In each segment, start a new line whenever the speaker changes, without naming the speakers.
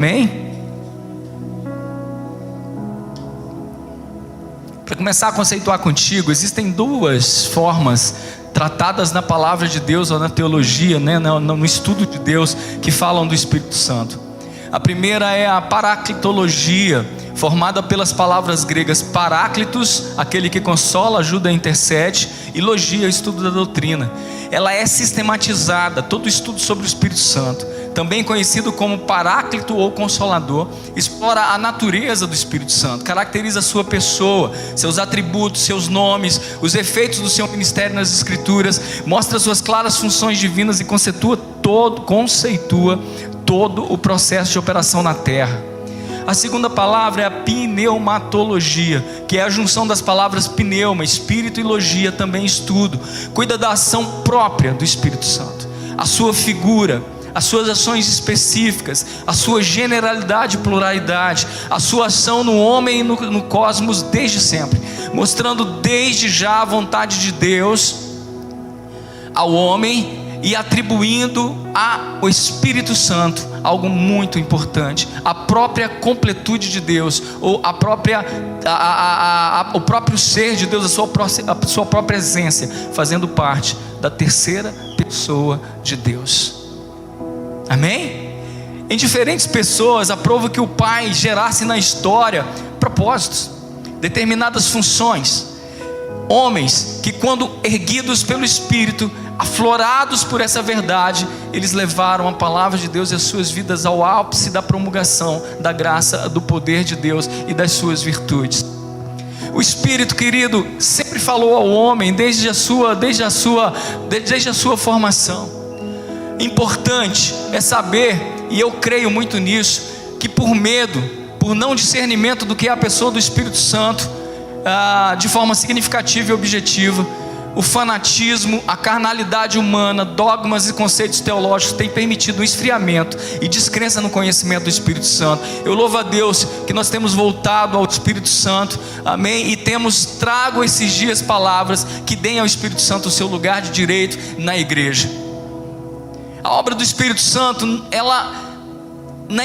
Amém? Para começar a conceituar contigo, existem duas formas tratadas na palavra de Deus ou na teologia, no estudo de Deus, que falam do Espírito Santo. A primeira é a paraclitologia, formada pelas palavras gregas paráclitos, aquele que consola, ajuda, intercede, e logia, estudo da doutrina. Ela é sistematizada, todo estudo sobre o Espírito Santo, também conhecido como paráclito ou consolador, explora a natureza do Espírito Santo, caracteriza a sua pessoa, seus atributos, seus nomes, os efeitos do seu ministério nas Escrituras, mostra suas claras funções divinas e conceitua todo o processo de operação na terra. A segunda palavra é a pneumatologia, que é a junção das palavras pneuma, espírito, e logia, também estudo. Cuida da ação própria do Espírito Santo, a sua figura, as suas ações específicas, a sua generalidade e pluralidade, a sua ação no homem e no cosmos desde sempre, mostrando desde já a vontade de Deus ao homem e atribuindo ao Espírito Santo algo muito importante: a própria completude de Deus, ou o próprio ser de Deus, a sua própria essência, fazendo parte da terceira pessoa de Deus. Amém? Em diferentes pessoas, aprova que o Pai gerasse na história propósitos, determinadas funções. Homens que, quando erguidos pelo Espírito, aflorados por essa verdade, eles levaram a palavra de Deus e as suas vidas ao ápice da promulgação da graça, do poder de Deus e das suas virtudes. O Espírito, querido, sempre falou ao homem desde a sua formação. Importante é saber, e eu creio muito nisso, que por medo, por não discernimento do que é a pessoa do Espírito Santo, de forma significativa e objetiva, o fanatismo, a carnalidade humana, dogmas e conceitos teológicos têm permitido o esfriamento e descrença no conhecimento do Espírito Santo. Eu louvo a Deus que nós temos voltado ao Espírito Santo, amém, e temos trago esses dias palavras que deem ao Espírito Santo o seu lugar de direito na igreja. A obra do Espírito Santo, ela na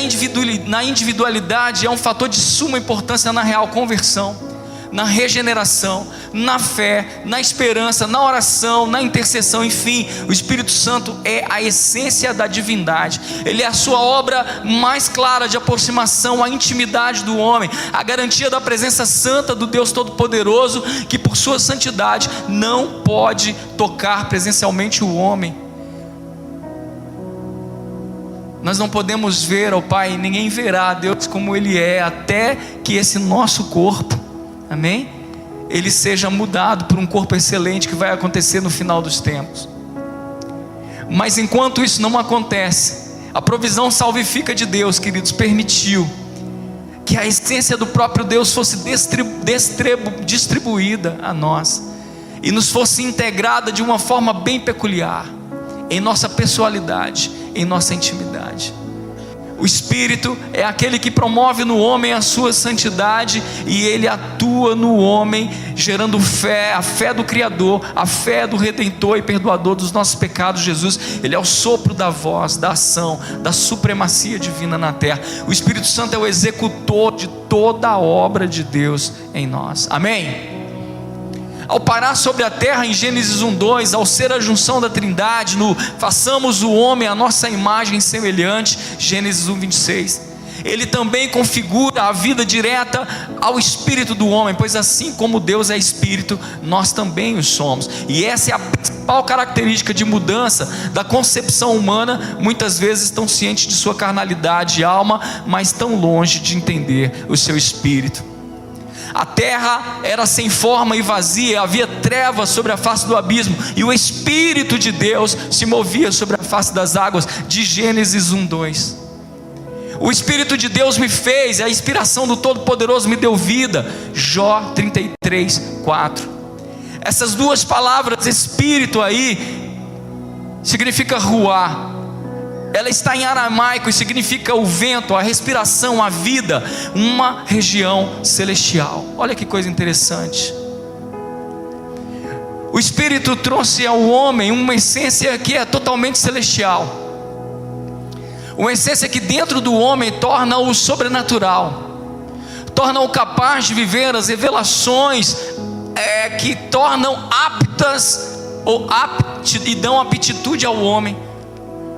individualidade é um fator de suma importância na real conversão, na regeneração, na fé, na esperança, na oração, na intercessão. Enfim, o Espírito Santo é a essência da divindade. Ele é a sua obra mais clara de aproximação à intimidade do homem, a garantia da presença santa do Deus Todo-Poderoso, que por sua santidade não pode tocar presencialmente o homem. Nós não podemos ver ao Pai, ninguém verá a Deus como Ele é, até que esse nosso corpo, amém, ele seja mudado por um corpo excelente, que vai acontecer no final dos tempos. Mas enquanto isso não acontece, a provisão salvífica de Deus, queridos, permitiu que a essência do próprio Deus fosse distribuída a nós, e nos fosse integrada de uma forma bem peculiar, em nossa pessoalidade, em nossa intimidade. O Espírito é aquele que promove no homem a sua santidade, e ele atua no homem, gerando fé, a fé do Criador, a fé do Redentor e Perdoador dos nossos pecados, Jesus. Ele é o sopro da voz, da ação, da supremacia divina na terra. O Espírito Santo é o executor de toda a obra de Deus em nós. Amém? Ao parar sobre a terra em Gênesis 1:2, ao ser a junção da trindade, no façamos o homem a nossa imagem semelhante, Gênesis 1:26, ele também configura a vida direta ao espírito do homem, pois assim como Deus é espírito, nós também o somos. E essa é a principal característica de mudança da concepção humana, muitas vezes tão ciente de sua carnalidade e alma, mas tão longe de entender o seu espírito. A terra era sem forma e vazia, havia trevas sobre a face do abismo, e o Espírito de Deus se movia sobre a face das águas, de Gênesis 1:2. O Espírito de Deus me fez, a inspiração do Todo-Poderoso me deu vida, Jó 33:4. Essas duas palavras, Espírito aí, significa ruá. Ela está em aramaico e significa o vento, a respiração, a vida, uma região celestial. Olha que coisa interessante. O Espírito trouxe ao homem uma essência que é totalmente celestial. Uma essência que dentro do homem torna-o sobrenatural, torna-o capaz de viver as revelações que tornam aptas e dão aptitude ao homem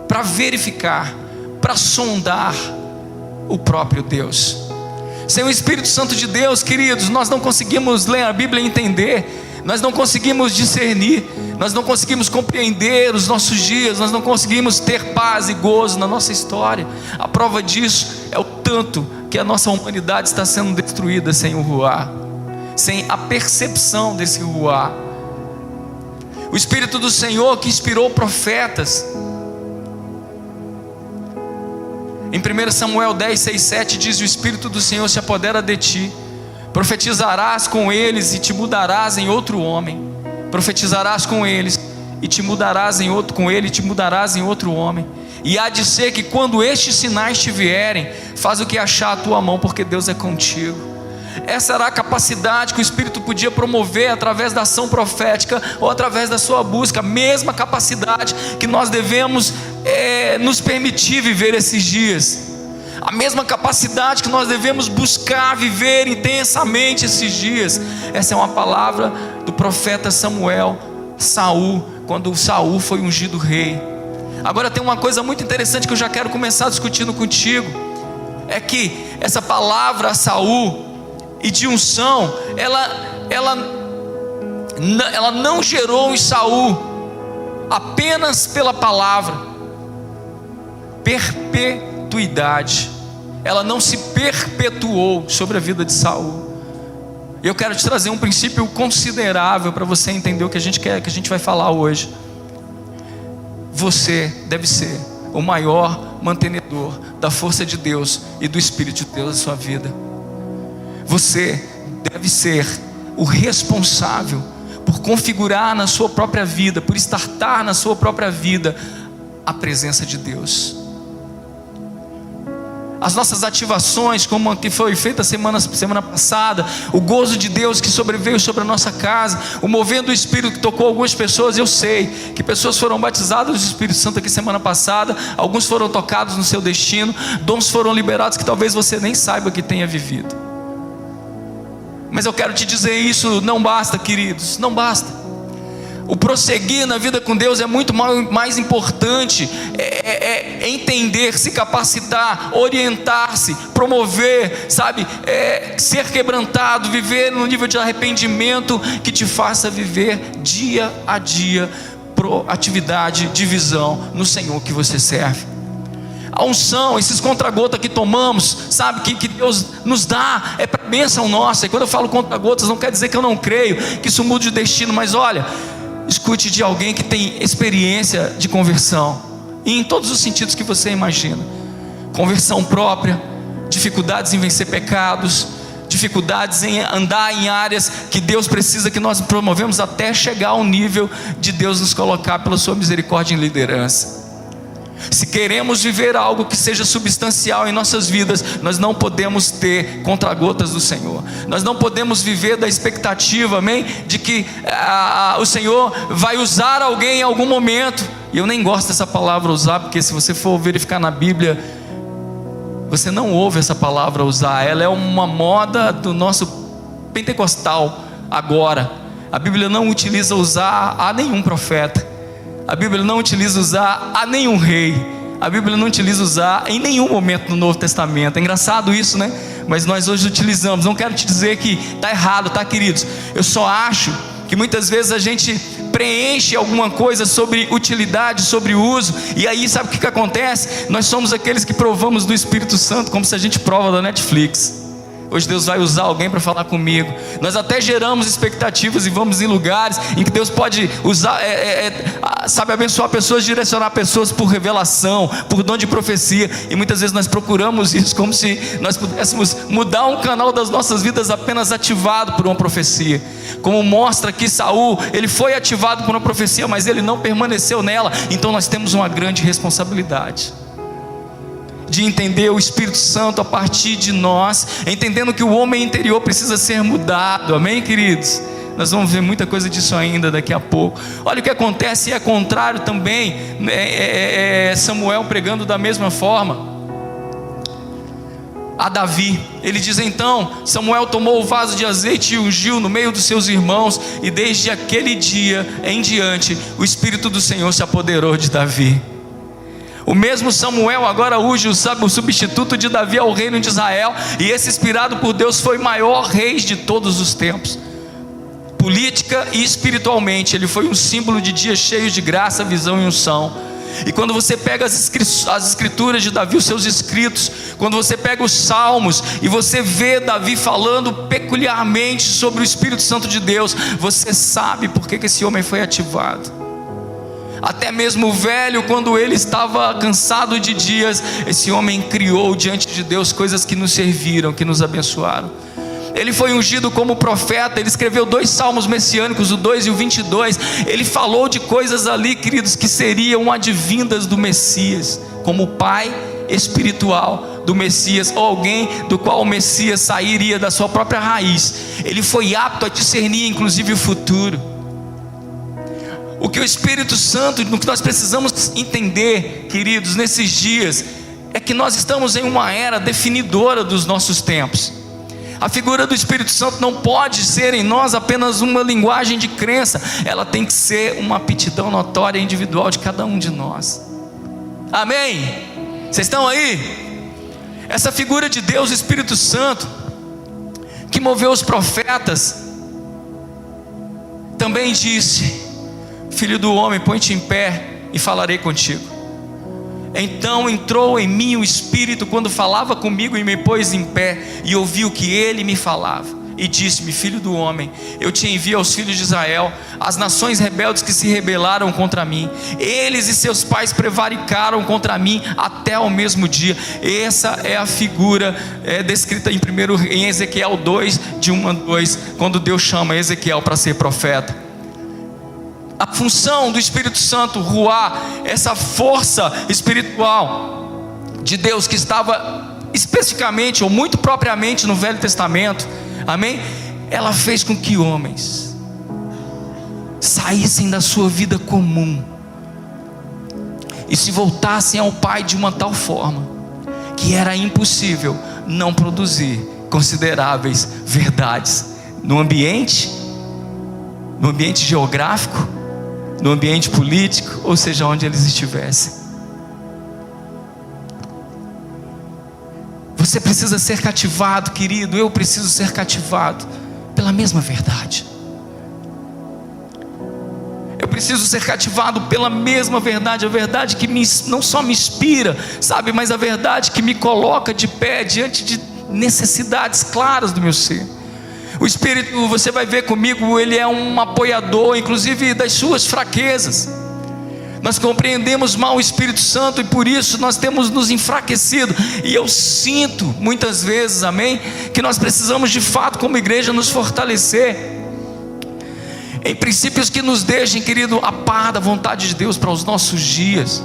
para verificar, para sondar o próprio Deus. Sem o Espírito Santo de Deus, queridos, nós não conseguimos ler a Bíblia e entender, nós não conseguimos discernir, nós não conseguimos compreender os nossos dias, nós não conseguimos ter paz e gozo na nossa história. A prova disso é o tanto que a nossa humanidade está sendo destruída sem o ruá, sem a percepção desse ruá. O Espírito do Senhor que inspirou profetas. Em 1 Samuel 10, 6, 7 diz: o Espírito do Senhor se apodera de ti, profetizarás com eles e te mudarás em outro homem. Profetizarás com eles e te mudarás em outro, com ele e te mudarás em outro homem. E há de ser que quando estes sinais te vierem, faz o que achar a tua mão, porque Deus é contigo. Essa era a capacidade que o Espírito podia promover através da ação profética ou através da sua busca. A mesma capacidade que nós devemos nos permitir viver esses dias. A mesma capacidade que nós devemos buscar viver intensamente esses dias. Essa é uma palavra do profeta Samuel, Saul, quando Saul foi ungido rei. Agora tem uma coisa muito interessante que eu já quero começar discutindo contigo. É que essa palavra Saul e de unção, ela não gerou em Saul apenas pela palavra perpetuidade. Ela não se perpetuou sobre a vida de Saul. Eu quero te trazer um princípio considerável para você entender o que a gente vai falar hoje. Você deve ser o maior mantenedor da força de Deus e do Espírito de Deus na sua vida. Você deve ser o responsável por configurar na sua própria vida, por estartar na sua própria vida a presença de Deus. As nossas ativações, como que foi feita semana passada, o gozo de Deus que sobreveio sobre a nossa casa, o mover do Espírito que tocou algumas pessoas. Eu sei que pessoas foram batizadas do Espírito Santo aqui semana passada, alguns foram tocados no seu destino, dons foram liberados que talvez você nem saiba que tenha vivido. Mas eu quero te dizer, isso não basta, queridos, não basta. O prosseguir na vida com Deus é muito mais importante. Entender, se capacitar, orientar-se, promover, ser quebrantado, viver no nível de arrependimento que te faça viver dia a dia proatividade de visão no Senhor que você serve. A unção, esses contra-gota que tomamos, que Deus nos dá, é para bênção nossa. E quando eu falo contra-gotas, não quer dizer que eu não creio que isso mude o destino, mas olha, escute de alguém que tem experiência de conversão, e em todos os sentidos que você imagina. Conversão própria, dificuldades em vencer pecados, dificuldades em andar em áreas que Deus precisa que nós promovemos até chegar ao nível de Deus nos colocar pela sua misericórdia em liderança. Se queremos viver algo que seja substancial em nossas vidas, nós não podemos ter contra-gotas do Senhor. Nós não podemos viver da expectativa, amém, de que o Senhor vai usar alguém em algum momento. E eu nem gosto dessa palavra usar, porque se você for verificar na Bíblia, você não ouve essa palavra usar. Ela é uma moda do nosso pentecostal agora. A Bíblia não utiliza usar a nenhum profeta. A Bíblia não utiliza usar a nenhum rei. A Bíblia não utiliza usar em nenhum momento no Novo Testamento. É engraçado isso, né? Mas nós hoje utilizamos. Não quero te dizer que está errado, tá, queridos? Eu só acho que muitas vezes a gente preenche alguma coisa sobre utilidade, sobre uso, e aí sabe o que acontece? Nós somos aqueles que provamos do Espírito Santo como se a gente prova da Netflix. Hoje Deus vai usar alguém para falar comigo. Nós até geramos expectativas e vamos em lugares em que Deus pode usar, abençoar pessoas, direcionar pessoas por revelação, por dom de profecia. E muitas vezes nós procuramos isso como se nós pudéssemos mudar um canal das nossas vidas apenas ativado por uma profecia. Como mostra que Saul, ele foi ativado por uma profecia, mas ele não permaneceu nela. Então nós temos uma grande responsabilidade de entender o Espírito Santo a partir de nós, entendendo que o homem interior precisa ser mudado, amém, queridos? Nós vamos ver muita coisa disso ainda daqui a pouco. Olha o que acontece, e é contrário também, Samuel pregando da mesma forma a Davi. Ele diz: então Samuel tomou o vaso de azeite e ungiu no meio dos seus irmãos, e desde aquele dia em diante o Espírito do Senhor se apoderou de Davi. O mesmo Samuel agora unge o substituto de Davi ao reino de Israel, e esse inspirado por Deus foi o maior rei de todos os tempos. Política e espiritualmente ele foi um símbolo de dias cheios de graça, visão e unção. E quando você pega as escrituras de Davi, os seus escritos, quando você pega os salmos e você vê Davi falando peculiarmente sobre o Espírito Santo de Deus, você sabe por que esse homem foi ativado. Até mesmo o velho, quando ele estava cansado de dias, esse homem criou diante de Deus coisas que nos serviram, que nos abençoaram. Ele foi ungido como profeta, ele escreveu 2 salmos messiânicos, o 2 e o 22, ele falou de coisas ali, queridos, que seriam advindas do Messias, como o pai espiritual do Messias, ou alguém do qual o Messias sairia da sua própria raiz. Ele foi apto a discernir inclusive o futuro. O que o Espírito Santo, no que nós precisamos entender, queridos, nesses dias, é que nós estamos em uma era definidora dos nossos tempos. A figura do Espírito Santo não pode ser em nós apenas uma linguagem de crença, ela tem que ser uma aptidão notória e individual de cada um de nós. Amém? Vocês estão aí? Essa figura de Deus, o Espírito Santo, que moveu os profetas, também disse: filho do homem, põe-te em pé e falarei contigo. Então entrou em mim o Espírito quando falava comigo, e me pôs em pé, e ouvi o que ele me falava, e disse-me: filho do homem, eu te envio aos filhos de Israel, as nações rebeldes que se rebelaram contra mim. Eles e seus pais prevaricaram contra mim até o mesmo dia. Essa é a figura descrita em Ezequiel 2, de 1 a 2, quando Deus chama Ezequiel para ser profeta. A função do Espírito Santo, ruá, essa força espiritual de Deus que estava especificamente ou muito propriamente no Velho Testamento, amém? Ela fez com que homens saíssem da sua vida comum e se voltassem ao Pai de uma tal forma que era impossível não produzir consideráveis verdades no ambiente geográfico, no ambiente político, ou seja, onde eles estivessem. Você precisa ser cativado, querido, eu preciso ser cativado pela mesma verdade. Eu preciso ser cativado pela mesma verdade, a verdade que não só me inspira, sabe, mas a verdade que me coloca de pé diante de necessidades claras do meu ser. O Espírito, você vai ver comigo, ele é um apoiador, inclusive das suas fraquezas. Nós compreendemos mal o Espírito Santo e por isso nós temos nos enfraquecido. E eu sinto muitas vezes, amém, que nós precisamos de fato como igreja nos fortalecer em princípios que nos deixem, querido, a par da vontade de Deus para os nossos dias.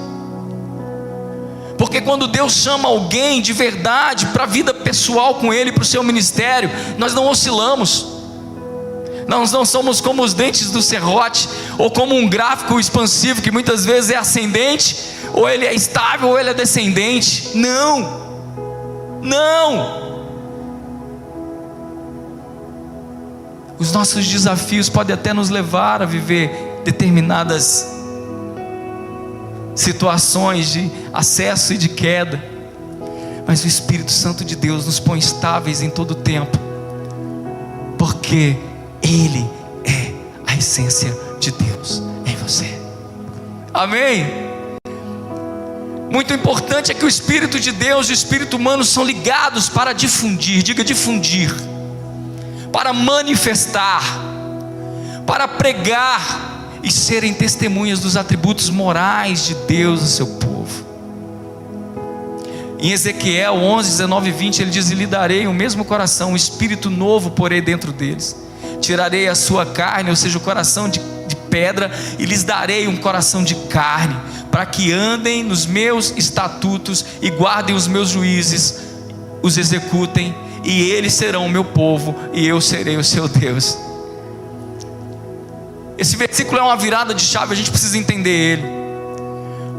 Porque quando Deus chama alguém de verdade para a vida pessoal com Ele, para o seu ministério, nós não oscilamos. Nós não somos como os dentes do serrote, ou como um gráfico expansivo que muitas vezes é ascendente, ou ele é estável, ou ele é descendente. Não. Os nossos desafios podem até nos levar a viver determinadas situações de acesso e de queda, mas o Espírito Santo de Deus nos põe estáveis em todo o tempo, porque Ele é a essência de Deus em você. Amém? Muito importante é que o Espírito de Deus e o Espírito humano são ligados para difundir, diga difundir, para manifestar, para pregar e serem testemunhas dos atributos morais de Deus no seu povo. Em Ezequiel 11, 19 e 20 ele diz: e lhe darei o mesmo coração, um espírito novo porei dentro deles, tirarei a sua carne, ou seja, o coração de pedra, e lhes darei um coração de carne, para que andem nos meus estatutos e guardem os meus juízes, os executem, e eles serão o meu povo e eu serei o seu Deus. Esse versículo é uma virada de chave, a gente precisa entender ele.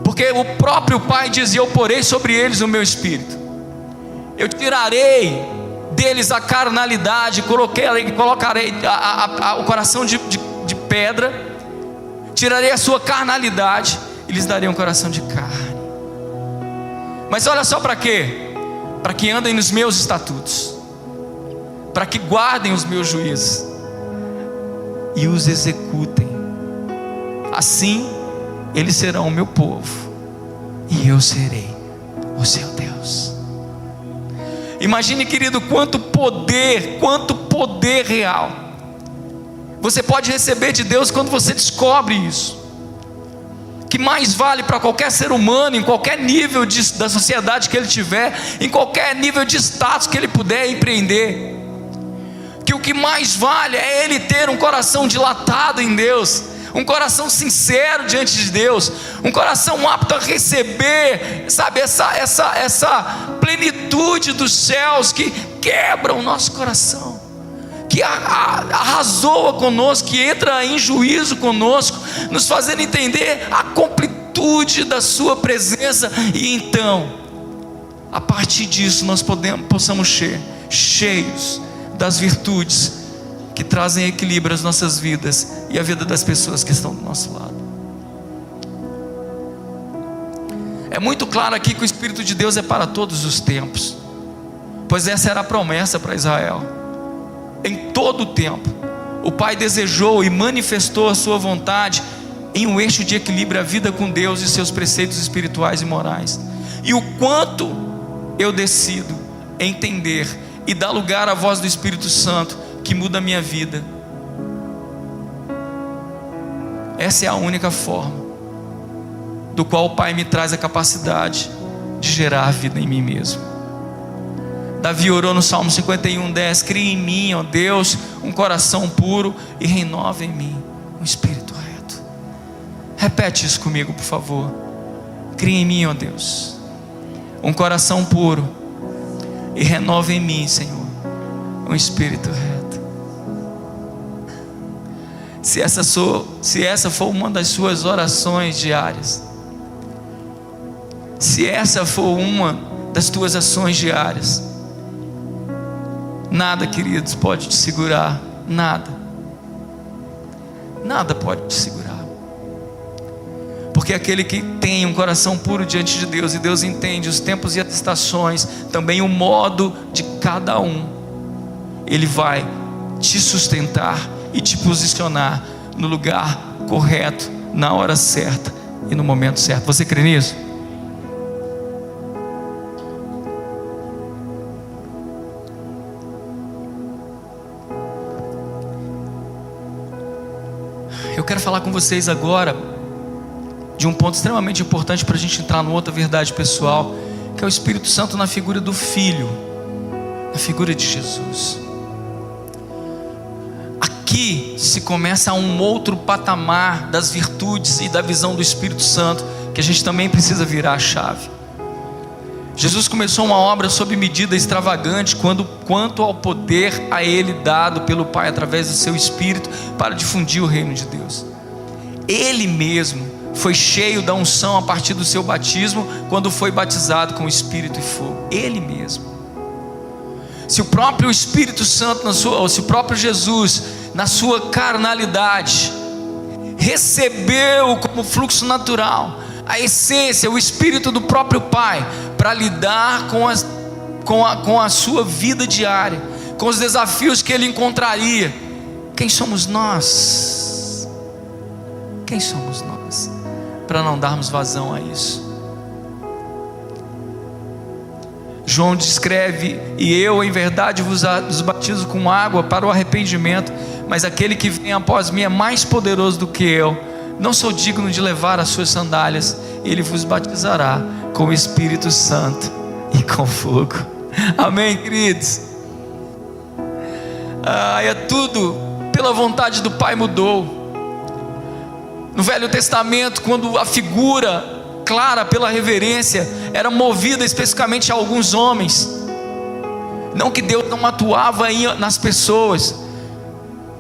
Porque o próprio Pai diz: eu porei sobre eles o meu espírito. Eu tirarei deles a carnalidade, colocarei o coração de pedra, tirarei a sua carnalidade e lhes darei um coração de carne. Mas olha só para quê? Para que andem nos meus estatutos, para que guardem os meus juízos e os executem. Assim eles serão o meu povo e eu serei o seu Deus. Imagine, querido, quanto poder real você pode receber de Deus quando você descobre isso. Que mais vale para qualquer ser humano, em qualquer nível da sociedade que ele tiver, em qualquer nível de status que ele puder empreender, que o que mais vale é ele ter um coração dilatado em Deus, um coração sincero diante de Deus, um coração apto a receber, sabe, essa plenitude dos céus que quebra o nosso coração, que arrazoa conosco, que entra em juízo conosco, nos fazendo entender a completude da sua presença. E então, a partir disso, nós possamos ser cheios das virtudes que trazem equilíbrio às nossas vidas e à vida das pessoas que estão do nosso lado. É muito claro aqui que o Espírito de Deus é para todos os tempos, pois essa era a promessa para Israel. Em todo o tempo, o Pai desejou e manifestou a sua vontade em um eixo de equilíbrio, a vida com Deus e seus preceitos espirituais e morais. E o quanto eu decido entender e dar lugar à voz do Espírito Santo que muda a minha vida. Essa é a única forma do qual o Pai me traz a capacidade de gerar vida em mim mesmo. Davi orou no Salmo 51:10: cria em mim, ó Deus, um coração puro e renova em mim um espírito reto. Repete isso comigo, por favor. Cria em mim, ó Deus, um coração puro e renova em mim, Senhor, um espírito reto. Se essa for uma das suas orações diárias, se essa for uma das tuas ações diárias, nada, queridos, pode te segurar. Nada pode te segurar, porque aquele que tem um coração puro diante de Deus, e Deus entende os tempos e as estações, também o modo de cada um, Ele vai te sustentar e te posicionar no lugar correto, na hora certa e no momento certo. Você crê nisso? Eu quero falar com vocês agora de um ponto extremamente importante para a gente entrar numa outra verdade pessoal, que é o Espírito Santo na figura do Filho, na figura de Jesus. Aqui se começa um outro patamar das virtudes e da visão do Espírito Santo, que a gente também precisa virar a chave. Jesus começou uma obra sob medida extravagante quanto ao poder a Ele dado pelo Pai através do seu Espírito para difundir o reino de Deus. Ele mesmo foi cheio da unção a partir do seu batismo, quando foi batizado com o Espírito e fogo. Ele mesmo. Se o próprio Espírito Santo, ou se o próprio Jesus, na sua carnalidade, recebeu como fluxo natural a essência, o Espírito do próprio Pai, para lidar com a sua vida diária, com os desafios que ele encontraria, quem somos nós? Quem somos nós para não darmos vazão a isso? João descreve: e eu em verdade vos batizo com água para o arrependimento, mas aquele que vem após mim é mais poderoso do que eu, não sou digno de levar as suas sandálias. Ele vos batizará com o Espírito Santo e com fogo. Amém, queridos? É tudo pela vontade do Pai mudou. No Velho Testamento, quando a figura clara pela reverência era movida especificamente a alguns homens, não que Deus não atuava nas pessoas.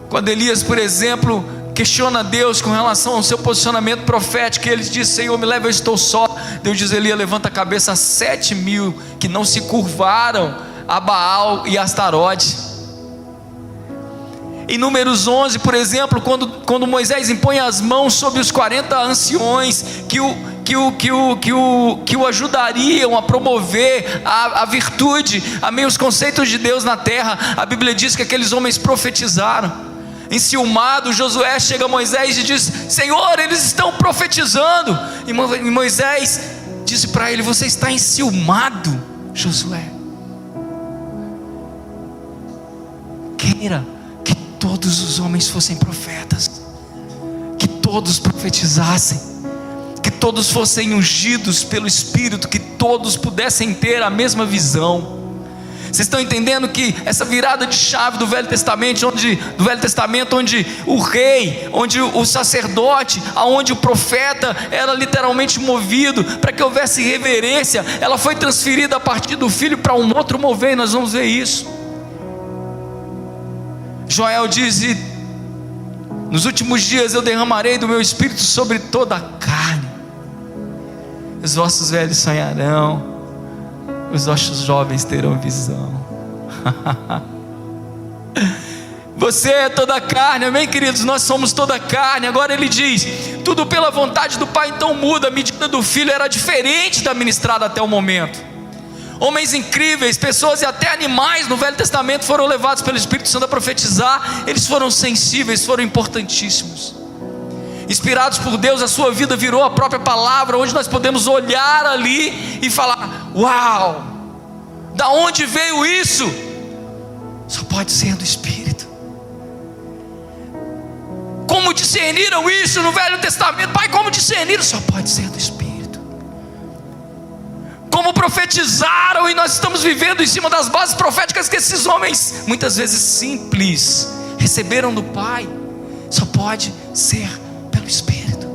Quando Elias, por exemplo, questiona Deus com relação ao seu posicionamento profético, e ele diz: Senhor, me leva, eu estou só. Deus diz: Elias, levanta a cabeça a 7.000 que não se curvaram a Baal e Astarote. Em Números 11, por exemplo, quando Moisés impõe as mãos sobre os 40 anciões que o ajudariam a promover a virtude, amém, os conceitos de Deus na terra, a Bíblia diz que aqueles homens profetizaram. Enciumado, Josué chega a Moisés e diz: Senhor, eles estão profetizando. E Moisés disse para ele: você está enciumado, Josué. Queira que todos os homens fossem profetas, que todos profetizassem, que todos fossem ungidos pelo Espírito, que todos pudessem ter a mesma visão. Vocês estão entendendo que essa virada de chave do Velho Testamento, onde o rei, onde o sacerdote, aonde o profeta era literalmente movido para que houvesse reverência, ela foi transferida a partir do filho para um outro mover, e nós vamos ver isso. Joel diz: nos últimos dias eu derramarei do meu espírito sobre toda a carne, os vossos velhos sonharão, os vossos jovens terão visão. Você é toda a carne, amém, queridos? Nós somos toda a carne. Agora ele diz: tudo pela vontade do Pai. Então muda, a medida do Filho era diferente da ministrada até o momento. Homens incríveis, pessoas e até animais no Velho Testamento foram levados pelo Espírito Santo a profetizar. Eles foram sensíveis, foram importantíssimos. Inspirados por Deus, a sua vida virou a própria palavra, onde nós podemos olhar ali e falar: uau, da onde veio isso? Só pode ser do Espírito. Como discerniram isso no Velho Testamento? Pai, como discerniram? Só pode ser do Espírito. Como profetizaram, e nós estamos vivendo em cima das bases proféticas que esses homens, muitas vezes simples, receberam do Pai. Só pode ser pelo Espírito.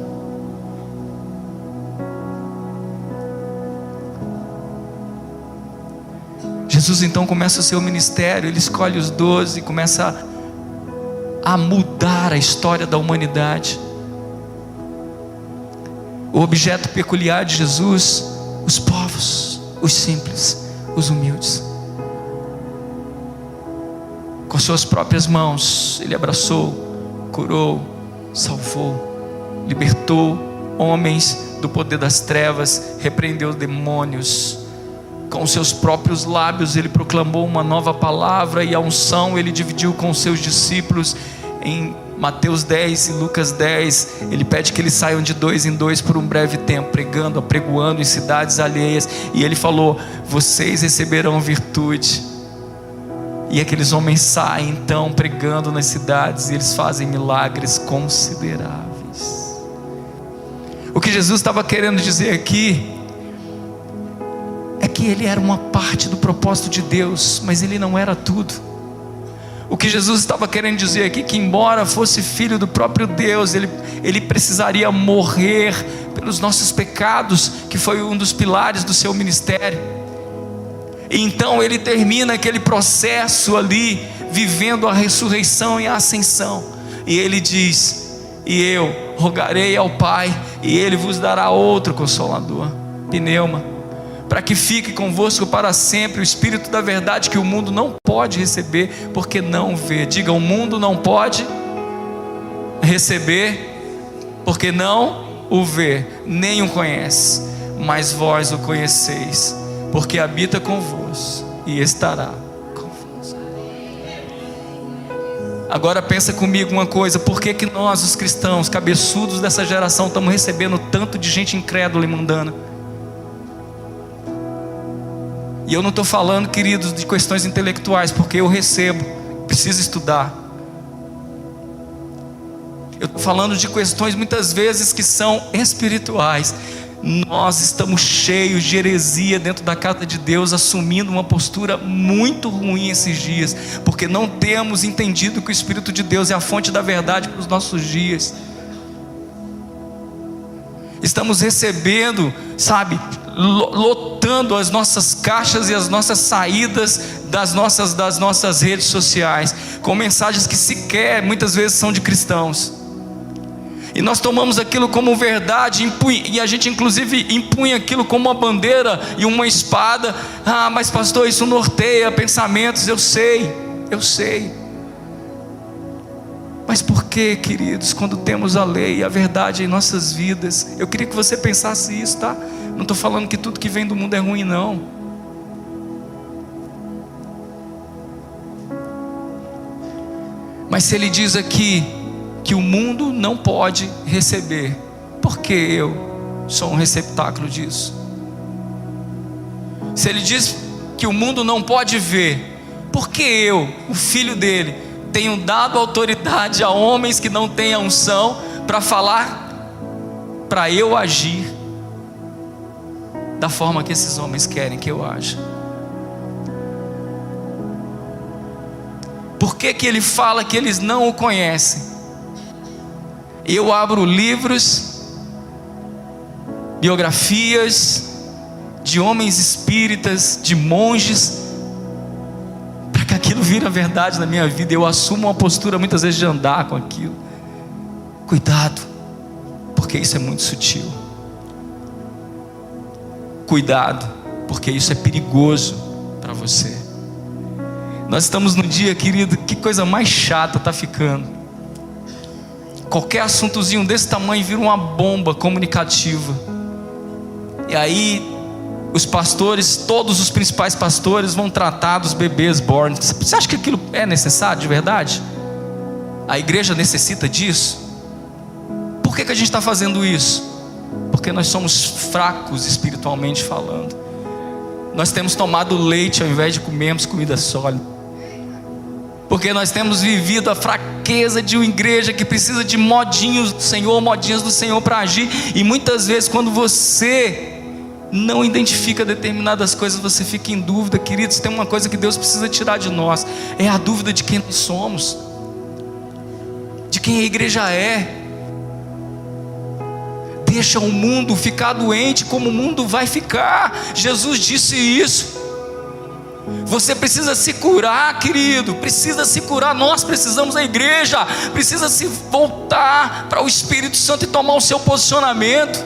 Jesus então começa o seu ministério. Ele escolhe os 12 e começa a mudar a história da humanidade. O objeto peculiar de Jesus: os povos, os simples, os humildes. Com suas próprias mãos ele abraçou, curou, salvou, libertou homens do poder das trevas, repreendeu demônios. Com seus próprios lábios ele proclamou uma nova palavra, e a unção ele dividiu com os seus discípulos. Em Mateus 10 e Lucas 10, ele pede que eles saiam de 2 em 2 por um breve tempo, pregando, apregoando em cidades alheias. E ele falou: vocês receberão virtude. E aqueles homens saem então pregando nas cidades, e eles fazem milagres consideráveis. O que Jesus estava querendo dizer aqui é que ele era uma parte do propósito de Deus, mas ele não era tudo. O que Jesus estava querendo dizer aqui, que embora fosse filho do próprio Deus, ele precisaria morrer pelos nossos pecados, que foi um dos pilares do seu ministério. E então ele termina aquele processo ali, vivendo a ressurreição e a ascensão. E ele diz: e eu rogarei ao Pai, e ele vos dará outro Consolador, pneuma, para que fique convosco para sempre, o Espírito da verdade, que o mundo não pode receber, porque não vê. Diga: o mundo não pode receber, porque não o vê, nem o conhece. Mas vós o conheceis, porque habita convosco e estará convosco. Agora pensa comigo uma coisa: por que nós, os cristãos cabeçudos dessa geração, estamos recebendo tanto de gente incrédula e mundana? E eu não estou falando, queridos, de questões intelectuais, porque eu recebo, preciso estudar. Eu estou falando de questões muitas vezes que são espirituais. Nós estamos cheios de heresia dentro da casa de Deus, assumindo uma postura muito ruim esses dias, porque não temos entendido que o Espírito de Deus é a fonte da verdade para os nossos dias. Estamos recebendo, sabe, lotando as nossas caixas e as nossas saídas das nossas redes sociais com mensagens que sequer muitas vezes são de cristãos. e nós tomamos aquilo como verdade, e a gente inclusive impunha aquilo como uma bandeira e uma espada. Ah, mas pastor, isso norteia pensamentos. Eu sei. Mas por que, queridos, quando temos a lei e a verdade em nossas vidas? Eu queria que você pensasse isso, tá? Não estou falando que tudo que vem do mundo é ruim, não. Mas se ele diz aqui que o mundo não pode receber, por que eu sou um receptáculo disso? Se ele diz que o mundo não pode ver, por que eu, o filho dele, tenho dado autoridade a homens que não têm a unção para falar, para eu agir da forma que esses homens querem que eu aja? Por que ele fala que eles não o conhecem? Eu abro livros, biografias de homens espíritas, de monges, para que aquilo vire verdade na minha vida. Eu assumo uma postura muitas vezes de andar com aquilo. Cuidado, porque isso é muito sutil. Cuidado, porque isso é perigoso para você. Nós estamos num dia, querido, que coisa mais chata está ficando. Qualquer assuntozinho desse tamanho vira uma bomba comunicativa. E aí os pastores, todos os principais pastores, vão tratar dos bebês born. Você acha que aquilo é necessário de verdade? A igreja necessita disso? Por que a gente está fazendo isso? Porque nós somos fracos espiritualmente falando. Nós temos tomado leite ao invés de comermos comida sólida. Porque nós temos vivido a fraqueza de uma igreja que precisa de modinhos do Senhor, modinhas do Senhor para agir. E muitas vezes quando você não identifica determinadas coisas, você fica em dúvida. Queridos, tem uma coisa que Deus precisa tirar de nós, é a dúvida de quem nós somos, de quem a igreja é. Deixa o mundo ficar doente como o mundo vai ficar. Jesus disse isso. Você precisa se curar, querido, precisa se curar. Nós precisamos, a igreja precisa se voltar para o Espírito Santo e tomar o seu posicionamento.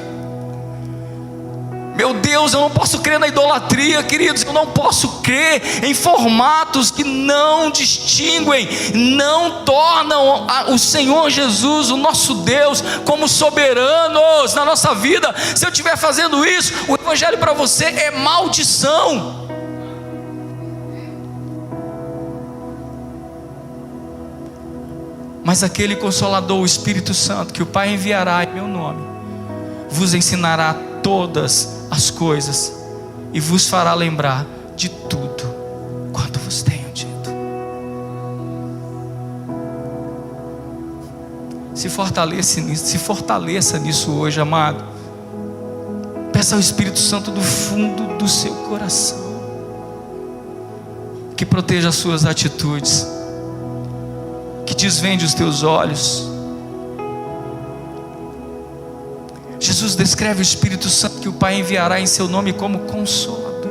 Meu Deus, eu não posso crer na idolatria, queridos. Eu não posso crer em formatos que não distinguem, não tornam o Senhor Jesus, o nosso Deus, como soberanos na nossa vida. Se eu estiver fazendo isso, o evangelho para você é maldição. Mas aquele Consolador, o Espírito Santo, que o Pai enviará em meu nome, vos ensinará todas as coisas e vos fará lembrar de tudo quanto vos tenho dito. Se fortaleça nisso hoje, amado. Peça ao Espírito Santo do fundo do seu coração que proteja as suas atitudes, que desvende os teus olhos. Jesus descreve o Espírito Santo que o Pai enviará em seu nome como Consolador.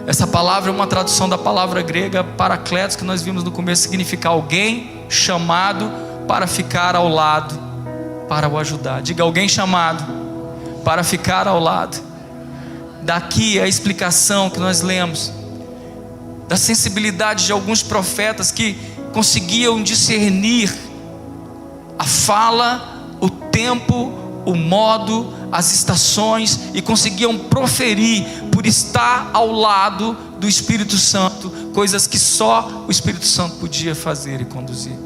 Essa palavra é uma tradução da palavra grega Paracletos, que nós vimos no começo, significa alguém chamado para ficar ao lado, para o ajudar. Diga, alguém chamado para ficar ao lado. Daqui a explicação que nós lemos da sensibilidade de alguns profetas que conseguiam discernir a fala, o tempo, o modo, as estações, e conseguiam proferir, por estar ao lado do Espírito Santo, coisas que só o Espírito Santo podia fazer e conduzir.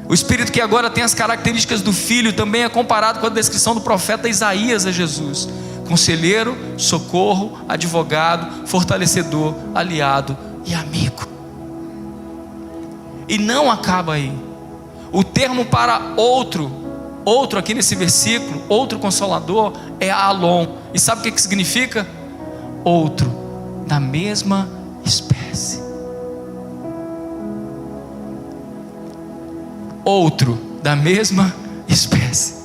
O Espírito que agora tem as características do Filho também é comparado com a descrição do profeta Isaías a Jesus: conselheiro, socorro, advogado, fortalecedor, aliado e amigo. E não acaba aí. O termo para outro aqui nesse versículo, outro Consolador, é Alon. E sabe o que significa? Outro da mesma espécie. Outro da mesma espécie.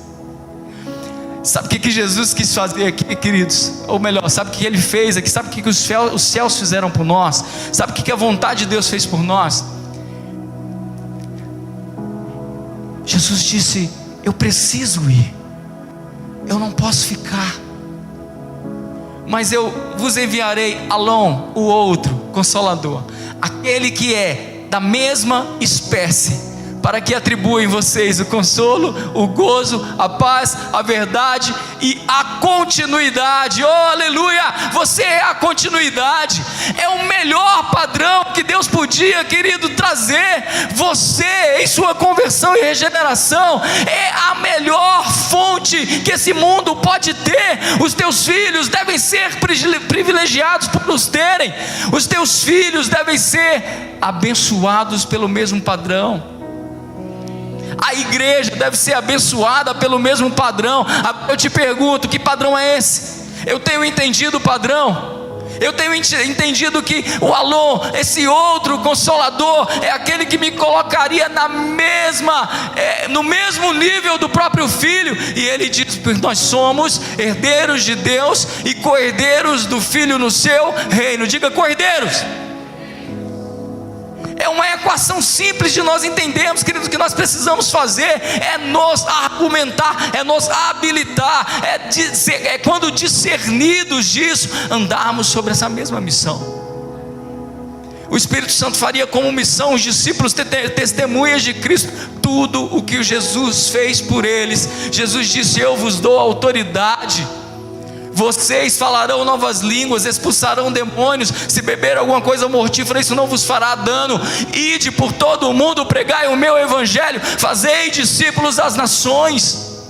Sabe o que Jesus quis fazer aqui, queridos? Ou melhor, sabe o que Ele fez aqui? Sabe o que os céus fizeram por nós? Sabe o que a vontade de Deus fez por nós? Jesus disse: eu preciso ir, eu não posso ficar, mas eu vos enviarei Alon, o outro Consolador, aquele que é da mesma espécie, para que atribua em vocês o consolo, o gozo, a paz, a verdade e a continuidade. Oh, aleluia! Você é a continuidade, é o melhor padrão que Deus podia, querido, trazer. Você, em sua conversão e regeneração, é a melhor fonte que esse mundo pode ter. Os teus filhos devem ser privilegiados por nos terem, os teus filhos devem ser abençoados pelo mesmo padrão. A igreja deve ser abençoada pelo mesmo padrão. Eu te pergunto, que padrão é esse? Eu tenho entendido o padrão. Eu tenho entendido que o Alon, esse outro Consolador, é aquele que me colocaria no mesmo nível do próprio Filho. E ele diz: nós somos herdeiros de Deus e co-herdeiros do Filho no seu reino. Diga: co-herdeiros. É uma equação simples de nós entendermos, queridos. O que nós precisamos fazer é nos argumentar, é nos habilitar, é quando discernidos disso, andarmos sobre essa mesma missão. O Espírito Santo faria como missão os discípulos testemunhas de Cristo, tudo o que Jesus fez por eles. Jesus disse: eu vos dou autoridade, vocês falarão novas línguas, expulsarão demônios, se beber alguma coisa mortífera, isso não vos fará dano. Ide por todo o mundo, pregai o meu evangelho, fazei discípulos das nações.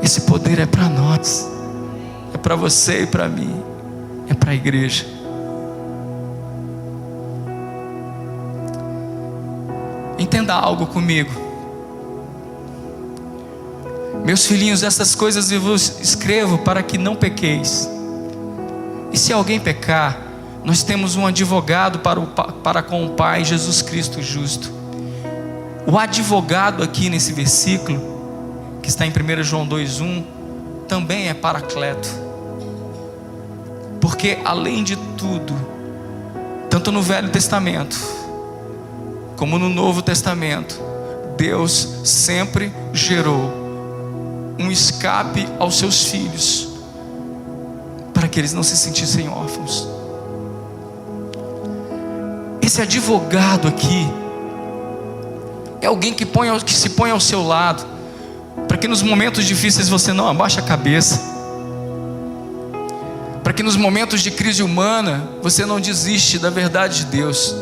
Esse poder é para nós, é para você e para mim, é para a igreja. Entenda algo comigo. Meus filhinhos, essas coisas eu vos escrevo para que não pequeis. E se alguém pecar, nós temos um advogado para com o Pai, Jesus Cristo justo. O advogado aqui nesse versículo, que está em 1 João 2,1, também é Paracleto. Porque além de tudo, tanto no Velho Testamento como no Novo Testamento, Deus sempre gerou um escape aos seus filhos, para que eles não se sentissem órfãos. Esse advogado aqui é alguém que se põe ao seu lado, para que nos momentos difíceis você não abaixe a cabeça, para que nos momentos de crise humana você não desiste da verdade de Deus,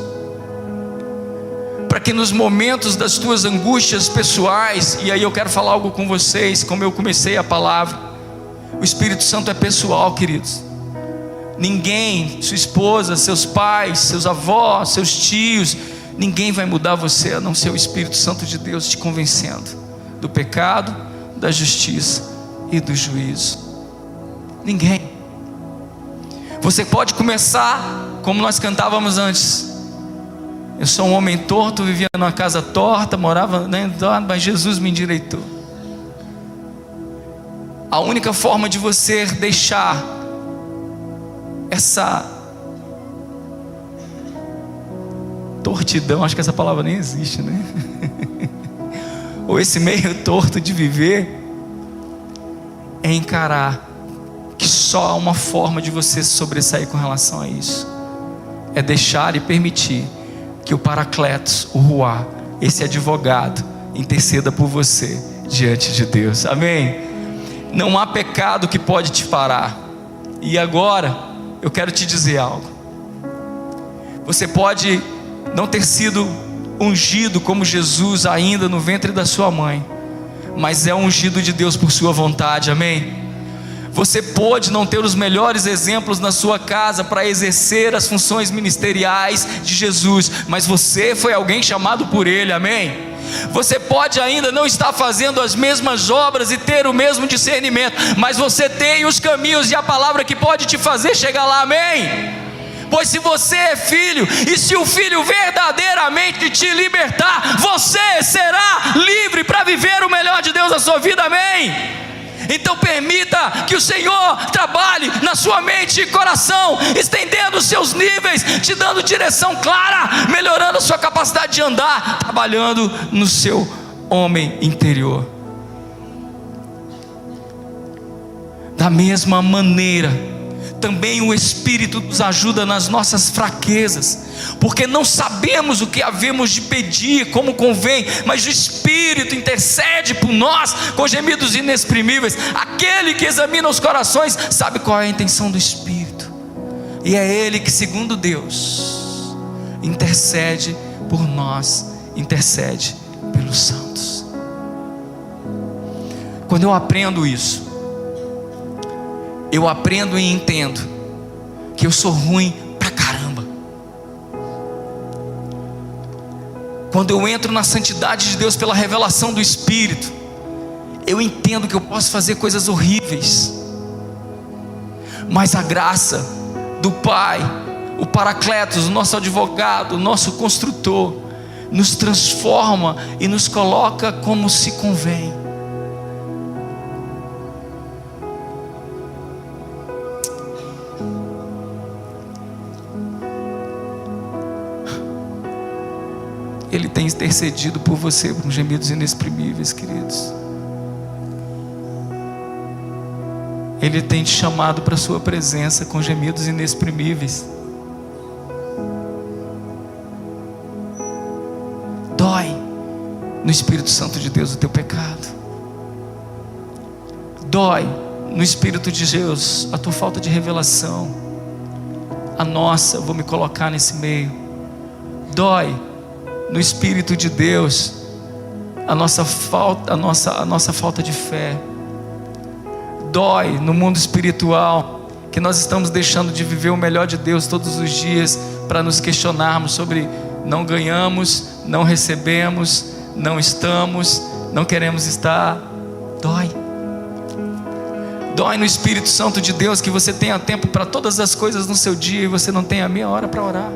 para que nos momentos das tuas angústias pessoais, e aí eu quero falar algo com vocês, como eu comecei a palavra, o Espírito Santo é pessoal, queridos. Ninguém, sua esposa, seus pais, seus avós, seus tios, ninguém vai mudar você, a não ser o Espírito Santo de Deus te convencendo do pecado, da justiça e do juízo. Ninguém. Você pode começar como nós cantávamos antes: eu sou um homem torto, vivia numa casa torta, morava, mas Jesus me endireitou. A única forma de você deixar essa tortidão, acho que essa palavra nem existe, né? Ou esse meio torto de viver, é encarar que só há uma forma de você se sobressair com relação a isso: é deixar e permitir que o Paracletos, o Ruá, esse advogado, interceda por você diante de Deus. Amém? Não há pecado que pode te parar. E agora eu quero te dizer algo. Você pode não ter sido ungido como Jesus ainda no ventre da sua mãe, mas é ungido de Deus por sua vontade. Amém? Você pode não ter os melhores exemplos na sua casa para exercer as funções ministeriais de Jesus, mas você foi alguém chamado por Ele. Amém? Você pode ainda não estar fazendo as mesmas obras e ter o mesmo discernimento, mas você tem os caminhos e a palavra que pode te fazer chegar lá. Amém? Pois se você é filho, e se o Filho verdadeiramente te libertar, você será livre para viver o melhor de Deus na sua vida. Amém? Então permita que o Senhor trabalhe na sua mente e coração, estendendo os seus níveis, te dando direção clara, melhorando a sua capacidade de andar, trabalhando no seu homem interior. Da mesma maneira, também o Espírito nos ajuda nas nossas fraquezas, porque não sabemos o que havemos de pedir como convém, mas o Espírito intercede por nós com gemidos inexprimíveis. Aquele que examina os corações sabe qual é a intenção do Espírito, e é Ele que, segundo Deus, intercede por nós, intercede pelos santos. Quando eu aprendo isso, eu aprendo e entendo que eu sou ruim pra caramba. Quando eu entro na santidade de Deus pela revelação do Espírito, eu entendo que eu posso fazer coisas horríveis, mas a graça do Pai, o Paracletos, o nosso advogado, o nosso construtor, nos transforma e nos coloca como se convém. Ele tem intercedido por você com gemidos inexprimíveis, queridos. Ele tem te chamado para a sua presença com gemidos inexprimíveis. Dói no Espírito Santo de Deus o teu pecado. Dói no Espírito de Deus a tua falta de revelação. A nossa, eu vou me colocar nesse meio. Dói no Espírito de Deus a nossa falta de fé. Dói no mundo espiritual que nós estamos deixando de viver o melhor de Deus todos os dias, para nos questionarmos sobre não ganhamos, não recebemos, não estamos, não queremos estar. Dói. Dói no Espírito Santo de Deus que você tenha tempo para todas as coisas no seu dia e você não tenha meia hora para orar.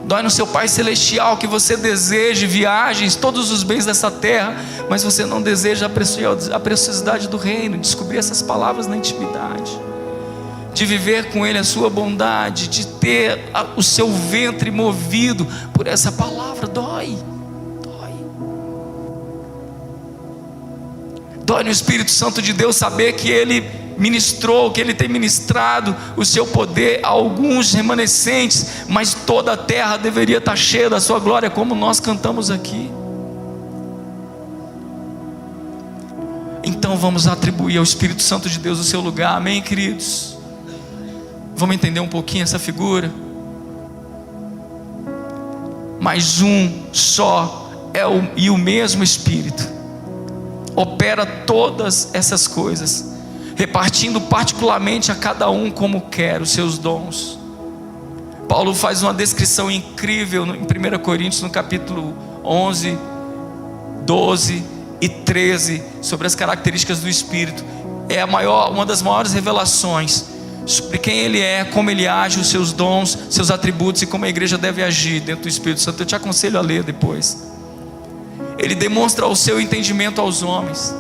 Dói no seu Pai Celestial que você deseje viagens, todos os bens dessa terra, mas você não deseja a preciosidade do reino, descobrir essas palavras na intimidade, de viver com Ele a sua bondade, de ter o seu ventre movido por essa palavra. Dói. Dói no Espírito Santo de Deus saber que Ele ministrou, que Ele tem ministrado o seu poder a alguns remanescentes, mas toda a terra deveria estar cheia da sua glória, como nós cantamos aqui. Então vamos atribuir ao Espírito Santo de Deus o seu lugar, amém, queridos? Vamos entender um pouquinho essa figura? Mas um só e o mesmo Espírito opera todas essas coisas, repartindo particularmente a cada um como quer os seus dons. Paulo faz uma descrição incrível em 1 Coríntios, no capítulo 11, 12 e 13, sobre as características do Espírito. É uma das maiores revelações sobre quem Ele é, como Ele age, os seus dons, seus atributos e como a igreja deve agir dentro do Espírito Santo. Eu te aconselho a ler depois. Ele demonstra o seu entendimento aos homens.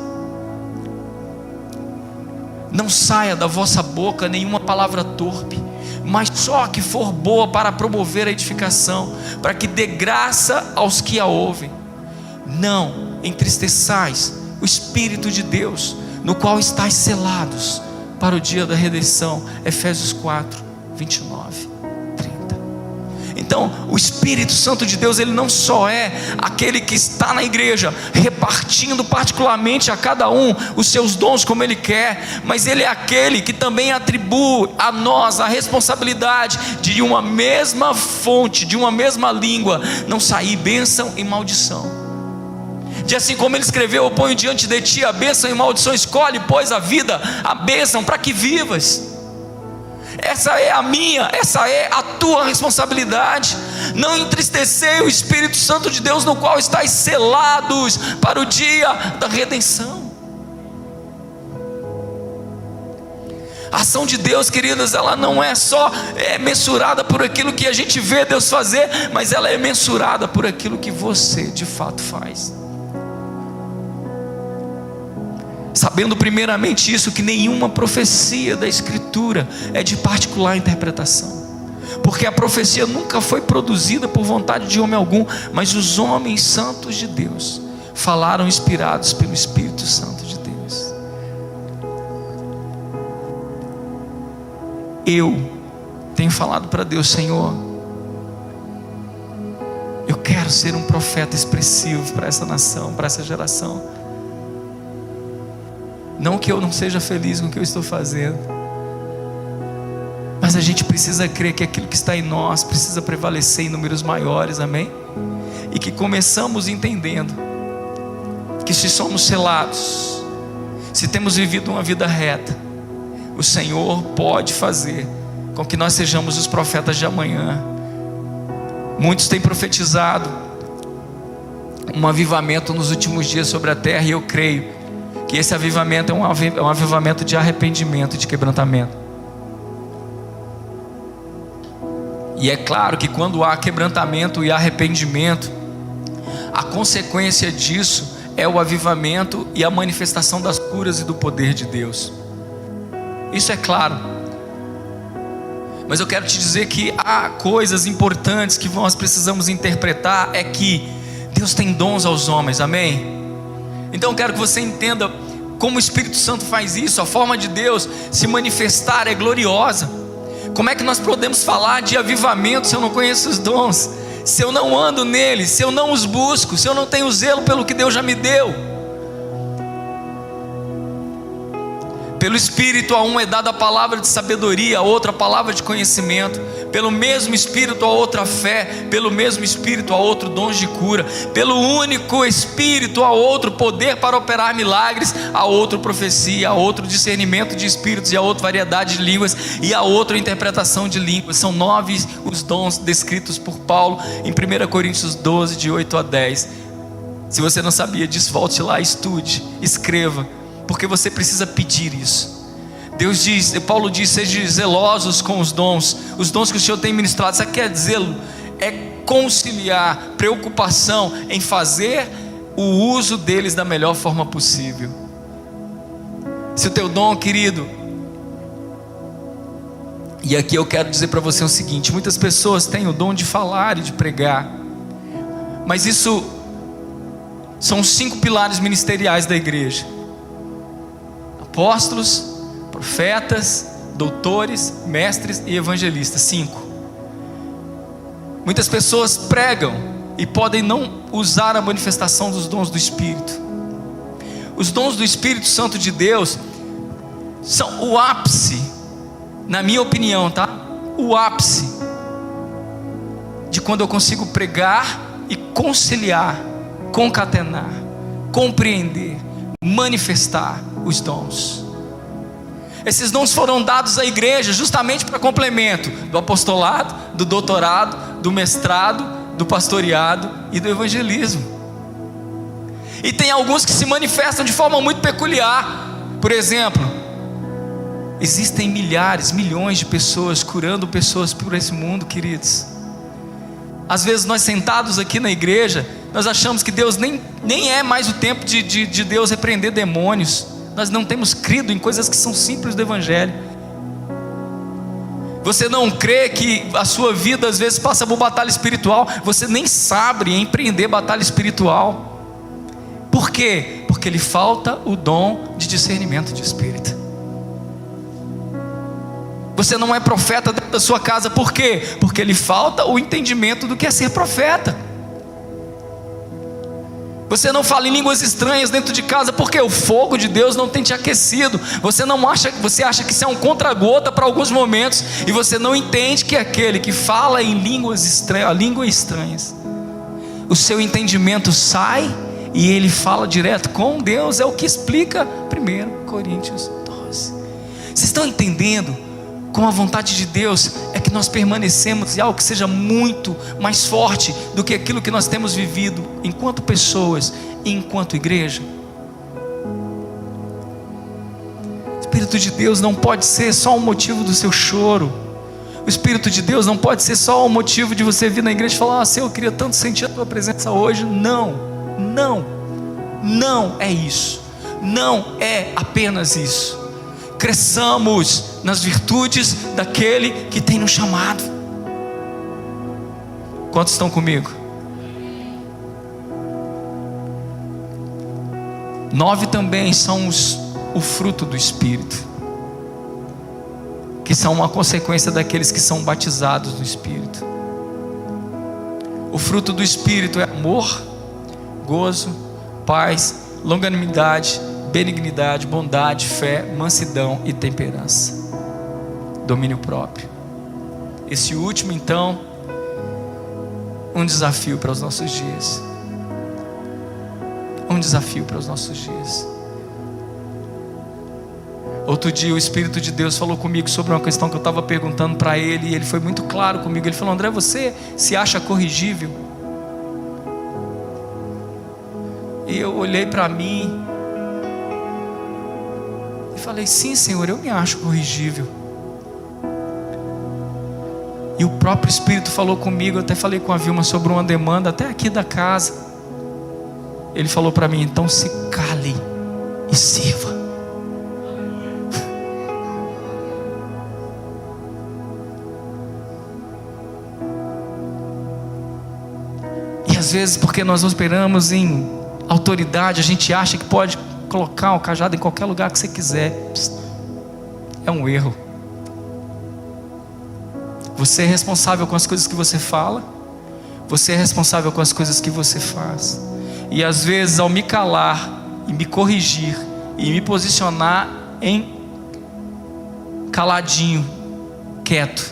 Não saia da vossa boca nenhuma palavra torpe, mas só que for boa para promover a edificação, para que dê graça aos que a ouvem. Não entristeçais o Espírito de Deus, no qual estáis selados para o dia da redenção. Efésios 4, 29, 30. Então o Espírito Santo de Deus, Ele não só é aquele que está na igreja repartindo particularmente a cada um os seus dons como Ele quer, mas Ele é aquele que também atribui a nós a responsabilidade de uma mesma fonte, de uma mesma língua, não sair bênção e maldição. De assim como Ele escreveu: eu ponho diante de ti a bênção e maldição, escolhe pois a vida, a bênção, para que vivas. Essa é a minha, essa é a tua responsabilidade. Não entristecei o Espírito Santo de Deus, no qual estáis selados para o dia da redenção. A ação de Deus, queridas, ela não é só mensurada por aquilo que a gente vê Deus fazer, mas ela é mensurada por aquilo que você de fato faz. sabendo primeiramente isso, que nenhuma profecia da Escritura é de particular interpretação, porque a profecia nunca foi produzida por vontade de homem algum, mas os homens santos de Deus falaram inspirados pelo Espírito Santo de Deus. Eu tenho falado para Deus: Senhor, eu quero ser um profeta expressivo para essa nação, para essa geração. Não que eu não seja feliz com o que eu estou fazendo, mas a gente precisa crer que aquilo que está em nós precisa prevalecer em números maiores, amém? E que começamos entendendo que se somos selados, se temos vivido uma vida reta, o Senhor pode fazer com que nós sejamos os profetas de amanhã. Muitos têm profetizado um avivamento nos últimos dias sobre a terra, e eu creio que esse avivamento é um avivamento de arrependimento e de quebrantamento. E é claro que quando há quebrantamento e arrependimento, a consequência disso é o avivamento e a manifestação das curas e do poder de Deus. Isso é claro. Mas eu quero te dizer que há coisas importantes que nós precisamos interpretar. É que Deus tem dons aos homens, amém? Então eu quero que você entenda como o Espírito Santo faz isso. A forma de Deus se manifestar é gloriosa. Como é que nós podemos falar de avivamento se eu não conheço os dons? Se eu não ando neles, se eu não os busco, se eu não tenho zelo pelo que Deus já me deu? Pelo Espírito a um é dada a palavra de sabedoria, a outra a palavra de conhecimento. Pelo mesmo Espírito a outra fé, pelo mesmo Espírito a outro dons de cura. Pelo único Espírito a outro poder para operar milagres, a outro profecia, a outro discernimento de espíritos, e a outra variedade de línguas, e a outra interpretação de línguas. São 9 os dons descritos por Paulo em 1 Coríntios 12, de 8 a 10. Se você não sabia disso, volte lá, estude, escreva, porque você precisa pedir isso. Paulo diz: sejam zelosos com os dons que o Senhor tem ministrado. Sabe o que é zelo? É conciliar, preocupação em fazer o uso deles da melhor forma possível. Se o teu dom, querido, e aqui eu quero dizer para você o seguinte: muitas pessoas têm o dom de falar e de pregar, mas isso são os 5 pilares ministeriais da igreja: apóstolos, profetas, doutores, mestres e evangelistas. 5. Muitas pessoas pregam e podem não usar a manifestação dos dons do Espírito. Os dons do Espírito Santo de Deus são o ápice, na minha opinião, tá? O ápice de quando eu consigo pregar e conciliar, concatenar, compreender, manifestar os dons. Esses dons foram dados à igreja justamente para complemento do apostolado, do doutorado, do mestrado, do pastoreado e do evangelismo. E tem alguns que se manifestam de forma muito peculiar. Por exemplo, existem milhares, milhões de pessoas curando pessoas por esse mundo, queridos. Às vezes nós sentados aqui na igreja, nós achamos que Deus nem é mais o tempo de Deus repreender demônios. Nós não temos crido em coisas que são simples do evangelho. Você não crê que a sua vida às vezes passa por batalha espiritual? Você nem sabe empreender batalha espiritual. Por quê? Porque lhe falta o dom de discernimento de espírito. Você não é profeta dentro da sua casa. Por quê? Porque lhe falta o entendimento do que é ser profeta. Você não fala em línguas estranhas dentro de casa porque o fogo de Deus não tem te aquecido. Você acha que isso é um contra-gota para alguns momentos, e você não entende que aquele que fala em línguas estranhas, o seu entendimento sai e ele fala direto com Deus. É o que explica 1 Coríntios 12. Vocês estão entendendo como a vontade de Deus é que nós permanecemos em algo que seja muito mais forte do que aquilo que nós temos vivido enquanto pessoas e enquanto igreja? O Espírito de Deus não pode ser só um motivo do seu choro. O Espírito de Deus não pode ser só um motivo de você vir na igreja e falar: Senhor, eu queria tanto sentir a tua presença hoje. Não é isso. não é apenas isso. Cresçamos nas virtudes daquele que tem nos chamado. Quantos estão comigo? 9 também são o fruto do Espírito, que são uma consequência daqueles que são batizados no Espírito. O fruto do Espírito é amor, gozo, paz, longanimidade, benignidade, bondade, fé, mansidão e temperança, domínio próprio. Esse último, então, um desafio para os nossos dias. Um desafio para os nossos dias. Outro dia o Espírito de Deus falou comigo sobre uma questão que eu estava perguntando para ele, e ele foi muito claro comigo. Ele falou: André, você se acha corrigível? E eu olhei para mim e falei: sim, Senhor, eu me acho corrigível. E o próprio Espírito falou comigo. Eu até falei com a Vilma sobre uma demanda até aqui da casa. Ele falou para mim: então se cale e sirva. E às vezes, porque nós operamos em autoridade, a gente acha que pode colocar o cajado em qualquer lugar que você quiser. É um erro. Você é responsável com as coisas que você fala. Você é responsável com as coisas que você faz. E às vezes, ao me calar e me corrigir e me posicionar em caladinho, quieto,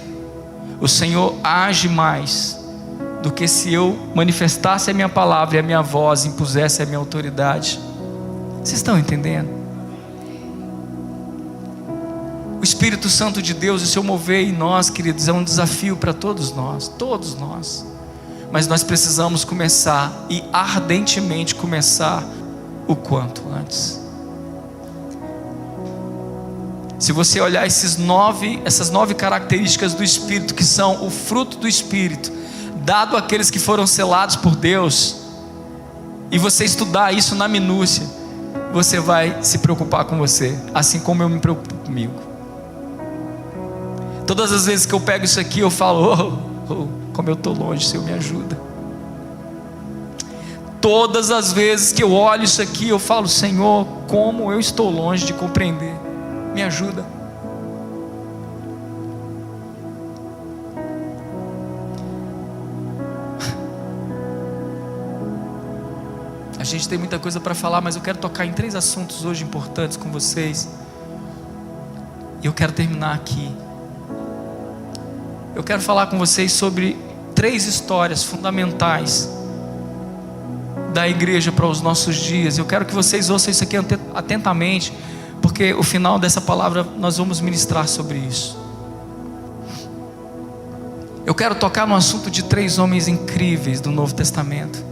o Senhor age mais do que se eu manifestasse a minha palavra e a minha voz, impusesse a minha autoridade. Vocês estão entendendo? O Espírito Santo de Deus, o seu mover em nós, queridos, é um desafio para todos nós, todos nós. Mas nós precisamos começar, e ardentemente começar, o quanto antes. Se você olhar essas 9 características do Espírito, que são o fruto do Espírito, dado àqueles que foram selados por Deus, e você estudar isso na minúcia, você vai se preocupar com você, assim como eu me preocupo comigo. Todas as vezes que eu pego isso aqui, eu falo: como eu estou longe, Senhor, me ajuda. Todas as vezes que eu olho isso aqui, eu falo: Senhor, como eu estou longe de compreender, me ajuda. A gente tem muita coisa para falar, mas eu quero tocar em 3 assuntos hoje importantes com vocês. E eu quero terminar aqui. Eu quero falar com vocês sobre 3 histórias fundamentais da igreja para os nossos dias. Eu quero que vocês ouçam isso aqui atentamente, porque o final dessa palavra nós vamos ministrar sobre isso. Eu quero tocar no assunto de 3 homens incríveis do Novo Testamento,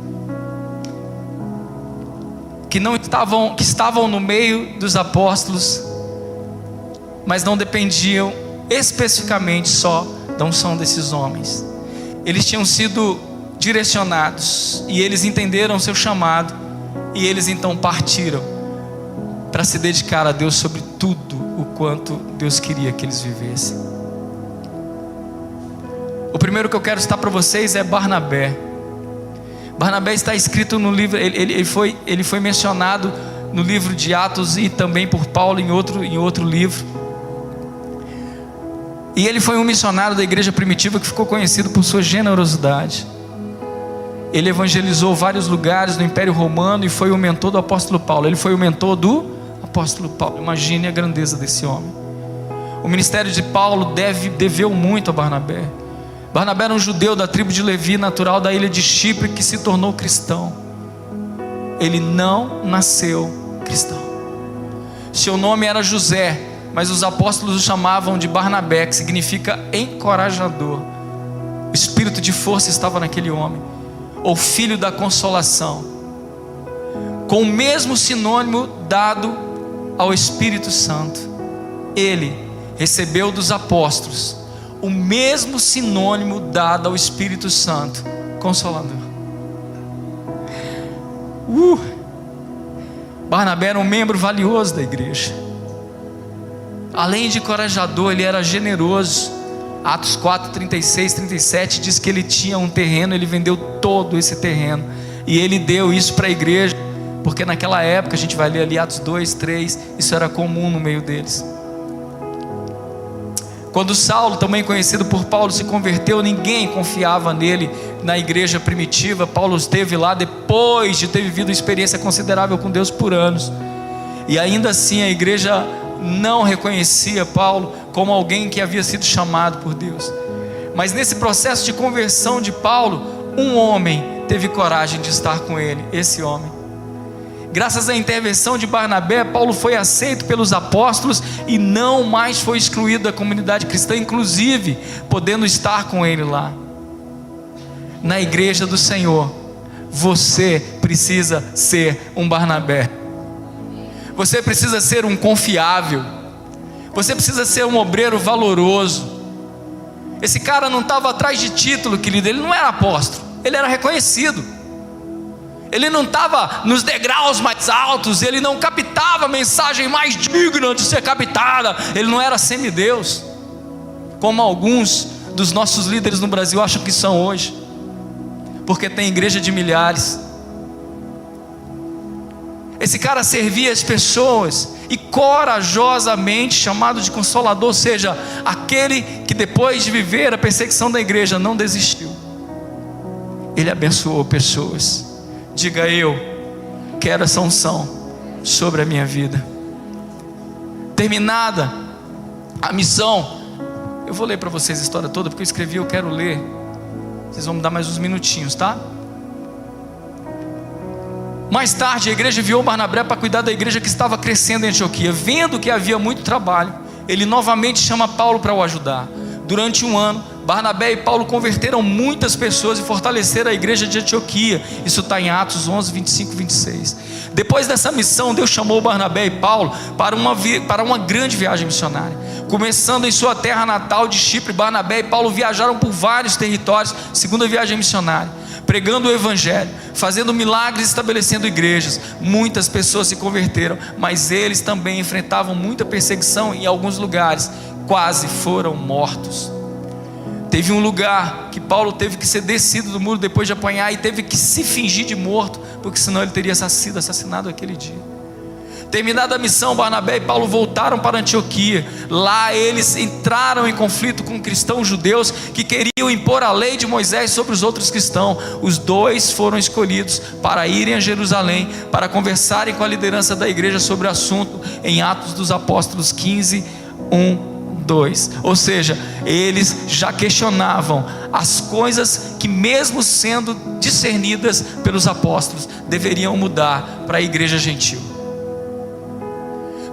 que estavam no meio dos apóstolos, mas não dependiam especificamente só da unção desses homens. Eles tinham sido direcionados e eles entenderam o seu chamado, e eles então partiram para se dedicar a Deus sobre tudo o quanto Deus queria que eles vivessem. O primeiro que eu quero citar para vocês é Barnabé. Barnabé está escrito no livro, ele foi mencionado no livro de Atos e também por Paulo em outro livro. E ele foi um missionário da igreja primitiva que ficou conhecido por sua generosidade. Ele evangelizou vários lugares no Império Romano e foi o mentor do apóstolo Paulo. Ele foi o mentor do apóstolo Paulo. Imagine a grandeza desse homem. O ministério de Paulo deveu muito a Barnabé. Barnabé era um judeu da tribo de Levi, natural da ilha de Chipre, que se tornou cristão. Ele não nasceu cristão. Seu nome era José, mas os apóstolos o chamavam de Barnabé, que significa encorajador. O espírito de força estava naquele homem, ou filho da consolação, com o mesmo sinônimo dado ao Espírito Santo. Ele recebeu dos apóstolos o mesmo sinônimo dado ao Espírito Santo, Consolador. Barnabé era um membro valioso da igreja. Além de corajador, ele era generoso. Atos 4, 36, 37 diz que ele tinha um terreno, ele vendeu todo esse terreno e ele deu isso para a igreja, porque naquela época, a gente vai ler ali Atos 2, 3, isso era comum no meio deles. Quando Saulo, também conhecido por Paulo, se converteu, ninguém confiava nele na igreja primitiva. Paulo esteve lá depois de ter vivido uma experiência considerável com Deus por anos, e ainda assim a igreja não reconhecia Paulo como alguém que havia sido chamado por Deus. Mas nesse processo de conversão de Paulo, um homem teve coragem de estar com ele. Esse homem, graças à intervenção de Barnabé, Paulo foi aceito pelos apóstolos e não mais foi excluído da comunidade cristã, inclusive podendo estar com ele lá. Na igreja do Senhor, você precisa ser um Barnabé. Você precisa ser um confiável. Você precisa ser um obreiro valoroso. Esse cara não estava atrás de título, querido. Ele não era apóstolo, ele era reconhecido. Ele não estava nos degraus mais altos, ele não captava a mensagem mais digna de ser captada. Ele não era semideus, como alguns dos nossos líderes no Brasil acham que são hoje, porque tem igreja de milhares. Esse cara servia as pessoas e corajosamente, chamado de consolador, ou seja, aquele que depois de viver a perseguição da igreja não desistiu. Ele abençoou pessoas. Diga: eu quero essa unção sobre a minha vida. Terminada a missão, eu vou ler para vocês a história toda, porque eu escrevi, eu quero ler. Vocês vão me dar mais uns minutinhos, tá? Mais tarde a igreja enviou Barnabé para cuidar da igreja que estava crescendo em Antioquia. Vendo que havia muito trabalho, ele novamente chama Paulo para o ajudar. Durante um ano, Barnabé e Paulo converteram muitas pessoas e fortaleceram a igreja de Antioquia. Isso está em Atos 11, 25 e 26. Depois dessa missão, Deus chamou Barnabé e Paulo para uma grande viagem missionária. Começando em sua terra natal de Chipre, Barnabé e Paulo viajaram por vários territórios, segunda viagem missionária, pregando o evangelho, fazendo milagres, estabelecendo igrejas. Muitas pessoas se converteram, mas eles também enfrentavam muita perseguição. Em alguns lugares quase foram mortos. Teve um lugar que Paulo teve que ser descido do muro depois de apanhar e teve que se fingir de morto, porque senão ele teria sido assassinado aquele dia. Terminada a missão, Barnabé e Paulo voltaram para Antioquia. Lá eles entraram em conflito com cristãos judeus que queriam impor a lei de Moisés sobre os outros cristãos. Os dois foram escolhidos para irem a Jerusalém para conversarem com a liderança da igreja sobre o assunto, em Atos dos Apóstolos 15, 1, 2. Ou seja, eles já questionavam as coisas que, mesmo sendo discernidas pelos apóstolos, deveriam mudar para a igreja gentil.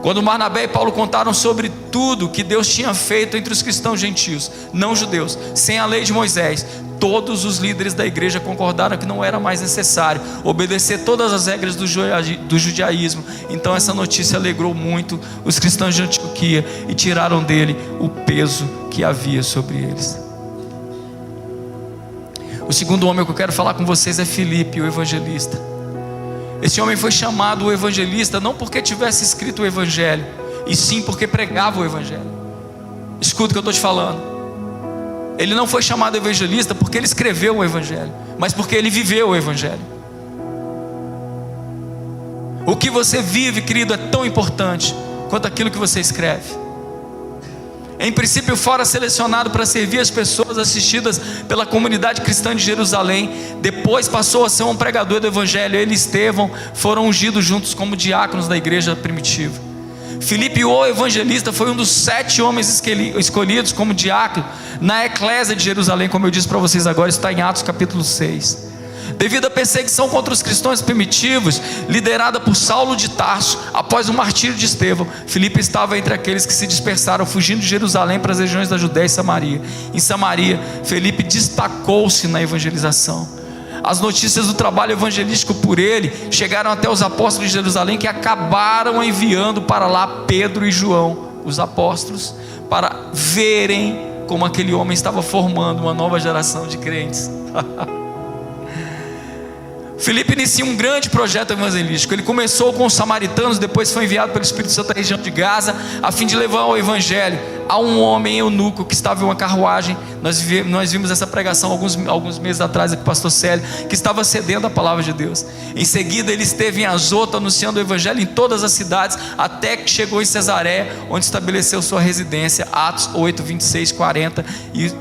Quando Barnabé e Paulo contaram sobre tudo que Deus tinha feito entre os cristãos gentios, não judeus, sem a lei de Moisés, todos os líderes da igreja concordaram que não era mais necessário obedecer todas as regras do judaísmo. Então essa notícia alegrou muito os cristãos de Antioquia e tiraram dele o peso que havia sobre eles. O segundo homem que eu quero falar com vocês é Filipe, o evangelista. Esse homem foi chamado o evangelista não porque tivesse escrito o evangelho, e sim porque pregava o evangelho. Escuta o que eu estou te falando. Ele não foi chamado evangelista porque ele escreveu o evangelho, mas porque ele viveu o evangelho. O que você vive, querido, é tão importante quanto aquilo que você escreve. Em princípio, fora selecionado para servir as pessoas assistidas pela comunidade cristã de Jerusalém, depois passou a ser um pregador do evangelho. Ele e Estevão foram ungidos juntos como diáconos da igreja primitiva. Filipe, o evangelista, foi um dos 7 homens escolhidos como diácono na eclésia de Jerusalém, como eu disse para vocês agora, está em Atos capítulo 6. Devido à perseguição contra os cristãos primitivos, liderada por Saulo de Tarso, após o martírio de Estevão, Filipe estava entre aqueles que se dispersaram, fugindo de Jerusalém para as regiões da Judéia e Samaria. Em Samaria, Filipe destacou-se na evangelização. As notícias do trabalho evangelístico por ele chegaram até os apóstolos de Jerusalém, que acabaram enviando para lá Pedro e João, os apóstolos, para verem como aquele homem estava formando uma nova geração de crentes. Filipe inicia um grande projeto evangelístico. Ele começou com os samaritanos, depois foi enviado pelo Espírito Santo à região de Gaza, a fim de levar o evangelho a um homem eunuco que estava em uma carruagem. Nós vimos essa pregação alguns meses atrás aqui com o pastor Célio, que estava cedendo a palavra de Deus. Em seguida ele esteve em Azoto anunciando o evangelho em todas as cidades, até que chegou em Cesareia, onde estabeleceu sua residência. Atos 8, 26, 40. E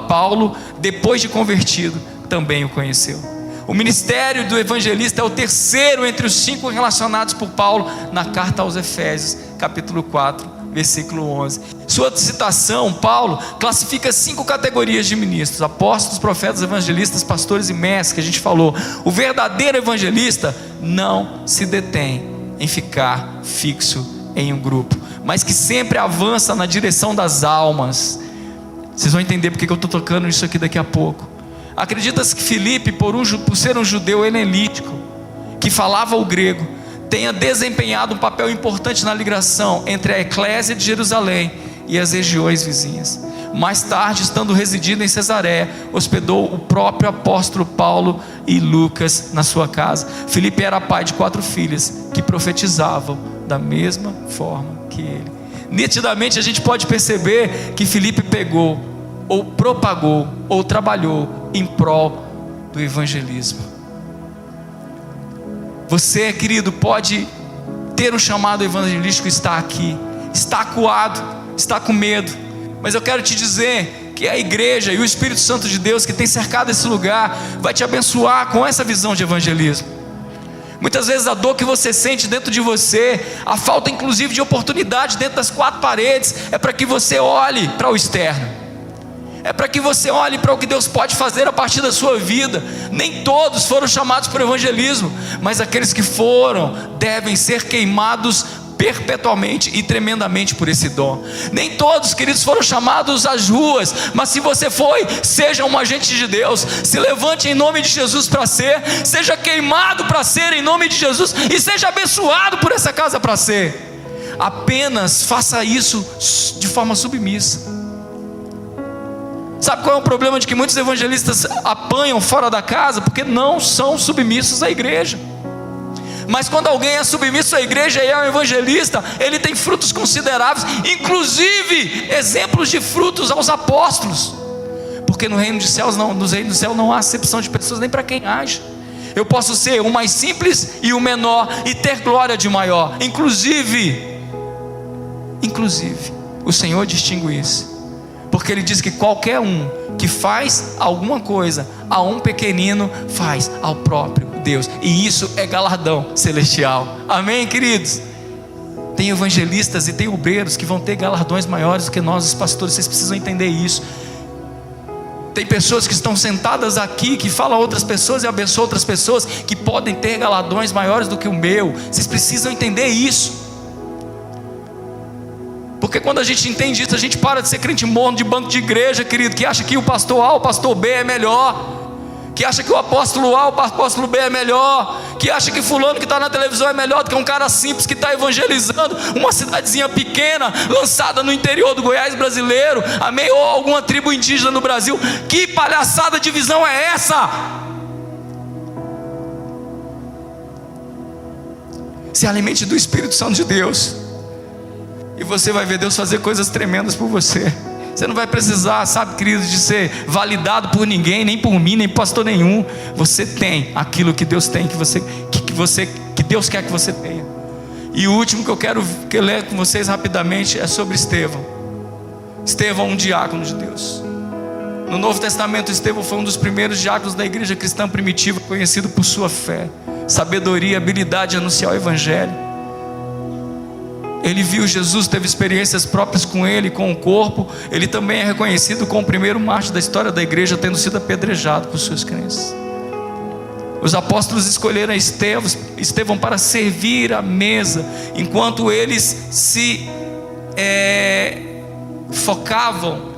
Paulo, depois de convertido, também o conheceu. O ministério do evangelista é o terceiro entre os 5 relacionados por Paulo na carta aos Efésios, capítulo 4, versículo 11. Sua citação, Paulo classifica 5 categorias de ministros: apóstolos, profetas, evangelistas, pastores e mestres, que a gente falou. O verdadeiro evangelista não se detém em ficar fixo em um grupo, mas que sempre avança na direção das almas. Vocês vão entender porque eu estou tocando isso aqui daqui a pouco. Acredita-se que Filipe, por ser um judeu helenítico, que falava o grego, tenha desempenhado um papel importante na ligação entre a eclésia de Jerusalém e as regiões vizinhas. Mais tarde, estando residindo em Cesareia, hospedou o próprio apóstolo Paulo e Lucas na sua casa. Filipe era pai de 4 filhas que profetizavam da mesma forma que ele. Nitidamente a gente pode perceber que Filipe pegou, ou propagou, ou trabalhou em prol do evangelismo. Você, querido, pode ter um chamado evangelístico, está aqui, está acuado, está com medo, mas eu quero te dizer que a igreja e o Espírito Santo de Deus que tem cercado esse lugar vai te abençoar com essa visão de evangelismo. Muitas vezes a dor que você sente dentro de você, a falta inclusive de oportunidade dentro das 4 paredes, é para que você olhe para o externo. É para que você olhe para o que Deus pode fazer a partir da sua vida. Nem todos foram chamados para o evangelismo, mas aqueles que foram devem ser queimados perpetuamente e tremendamente por esse dom. Nem todos, queridos, foram chamados às ruas, mas se você foi, seja um agente de Deus, se levante em nome de Jesus para ser, seja queimado para ser em nome de Jesus, e seja abençoado por essa casa para ser. Apenas faça isso de forma submissa. Sabe qual é o problema de que muitos evangelistas apanham fora da casa? Porque não são submissos à igreja. Mas quando alguém é submisso à igreja e é um evangelista, ele tem frutos consideráveis, inclusive exemplos de frutos aos apóstolos. Porque no reino dos céus não há acepção de pessoas nem para quem age. Eu posso ser o mais simples e o menor e ter glória de maior. Inclusive, o Senhor distingue isso. Porque Ele diz que qualquer um que faz alguma coisa a um pequenino, faz ao próprio Deus. E isso é galardão celestial. Amém, queridos? Tem evangelistas e tem obreiros que vão ter galardões maiores do que nós, os pastores. Vocês precisam entender isso. Tem pessoas que estão sentadas aqui, que falam a outras pessoas e abençoam outras pessoas, que podem ter galardões maiores do que o meu. Vocês precisam entender isso. Porque quando a gente entende isso, a gente para de ser crente morno de banco de igreja, querido, que acha que o pastor A, o pastor B é melhor, que acha que o apóstolo A, o apóstolo B é melhor, que acha que fulano que está na televisão é melhor do que um cara simples que está evangelizando uma cidadezinha pequena, lançada no interior do Goiás brasileiro, amém? Ou alguma tribo indígena no Brasil. Que palhaçada de visão é essa? Se alimente do Espírito Santo de Deus, e você vai ver Deus fazer coisas tremendas por você. Você não vai precisar, sabe, querido, de ser validado por ninguém, nem por mim, nem por pastor nenhum. Você tem aquilo que Deus tem, que Deus quer que você tenha. E o último que eu quero ler com vocês rapidamente é sobre Estevão. Estevão, um diácono de Deus. No Novo Testamento, Estevão foi um dos primeiros diáconos da igreja cristã primitiva, conhecido por sua fé, sabedoria, habilidade de anunciar o evangelho. Ele viu Jesus, teve experiências próprias com ele, com o corpo. Ele também é reconhecido como o primeiro mártir da história da igreja, tendo sido apedrejado por suas crenças. Os apóstolos escolheram Estevão para servir à mesa, enquanto eles se focavam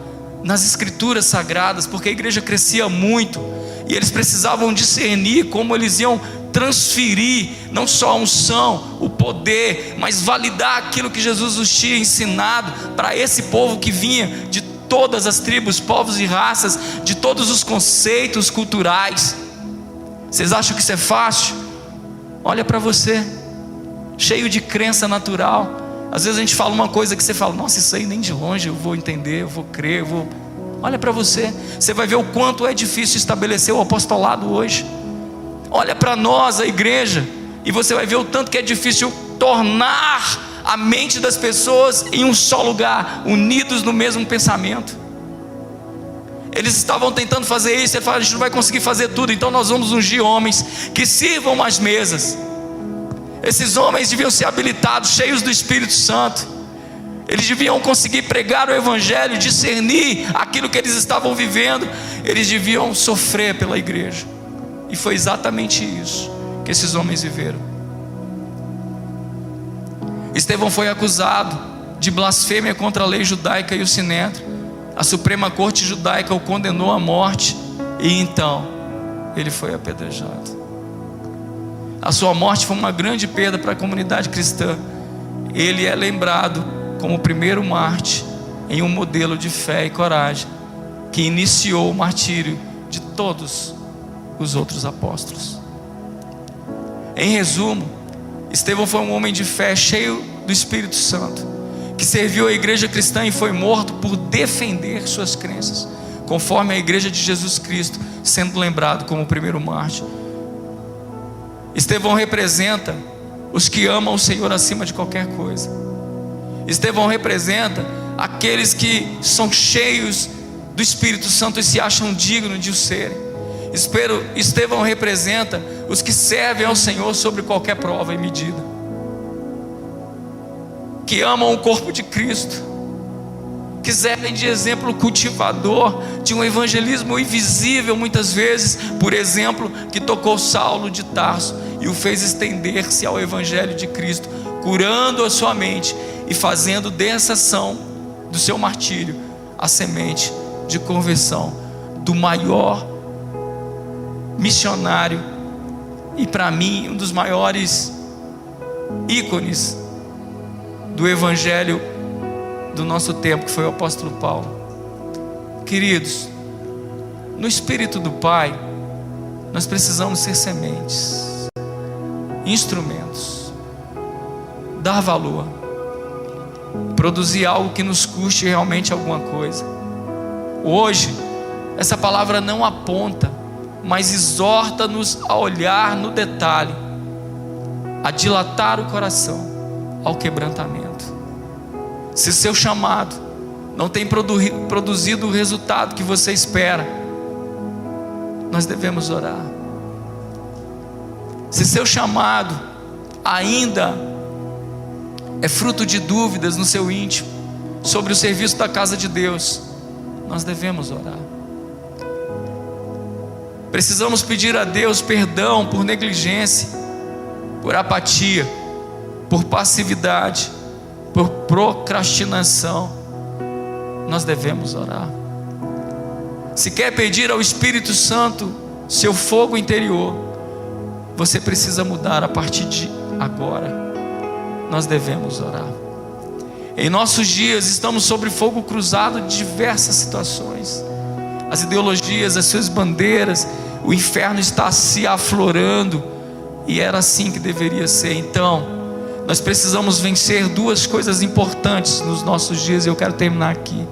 nas escrituras sagradas, porque a igreja crescia muito, e eles precisavam discernir como eles iam transferir não só a unção, o poder, mas validar aquilo que Jesus os tinha ensinado para esse povo que vinha de todas as tribos, povos e raças, de todos os conceitos culturais. Vocês acham que isso é fácil? Olha para você, cheio de crença natural. Às vezes a gente fala uma coisa que você fala: nossa, isso aí nem de longe eu vou entender, eu vou crer, eu vou... Olha para você, você vai ver o quanto é difícil estabelecer o apostolado hoje. Olha para nós, a igreja, e você vai ver o tanto que é difícil tornar a mente das pessoas em um só lugar, unidos no mesmo pensamento. Eles estavam tentando fazer isso, ele falou: a gente não vai conseguir fazer tudo, então nós vamos ungir homens que sirvam as mesas. Esses homens deviam ser habilitados, cheios do Espírito Santo. Eles deviam conseguir pregar o Evangelho, discernir aquilo que eles estavam vivendo. Eles deviam sofrer pela igreja. E foi exatamente isso que esses homens viveram. Estevão foi acusado de blasfêmia contra a lei judaica e o sinédrio. A Suprema Corte Judaica o condenou à morte, e então ele foi apedrejado. A sua morte foi uma grande perda para a comunidade cristã. Ele é lembrado como o primeiro mártir em um modelo de fé e coragem que iniciou o martírio de todos os outros apóstolos. Em resumo, Estevão foi um homem de fé cheio do Espírito Santo, que serviu a igreja cristã e foi morto por defender suas crenças, conforme a igreja de Jesus Cristo, sendo lembrado como o primeiro mártir. Estevão representa os que amam o Senhor acima de qualquer coisa. Estevão representa aqueles que são cheios do Espírito Santo e se acham dignos de o serem. Estevão representa os que servem ao Senhor sobre qualquer prova e medida, que amam o corpo de Cristo, que servem de exemplo cultivador de um evangelismo invisível muitas vezes, por exemplo, que tocou Saulo de Tarso e o fez estender-se ao Evangelho de Cristo, curando a sua mente e fazendo dessa ação do seu martírio a semente de conversão do maior missionário e, para mim, um dos maiores ícones do Evangelho do nosso tempo, que foi o apóstolo Paulo. Queridos, no Espírito do Pai, nós precisamos ser sementes, instrumentos, dar valor, produzir algo que nos custe realmente alguma coisa. Hoje, essa palavra não aponta, mas exorta-nos a olhar no detalhe, a dilatar o coração ao quebrantamento. Se seu chamado não tem produzido o resultado que você espera, nós devemos orar. Se seu chamado ainda é fruto de dúvidas no seu íntimo sobre o serviço da casa de Deus, nós devemos orar. Precisamos pedir a Deus perdão por negligência, por apatia, por passividade, por procrastinação. Nós devemos orar. Se quer pedir ao Espírito Santo seu fogo interior, você precisa mudar a partir de agora. Nós devemos orar. Em nossos dias estamos sob fogo cruzado de diversas situações. As ideologias, as suas bandeiras, o inferno está se aflorando, e era assim que deveria ser. Então, nós precisamos vencer duas coisas importantes nos nossos dias, e eu quero terminar aqui.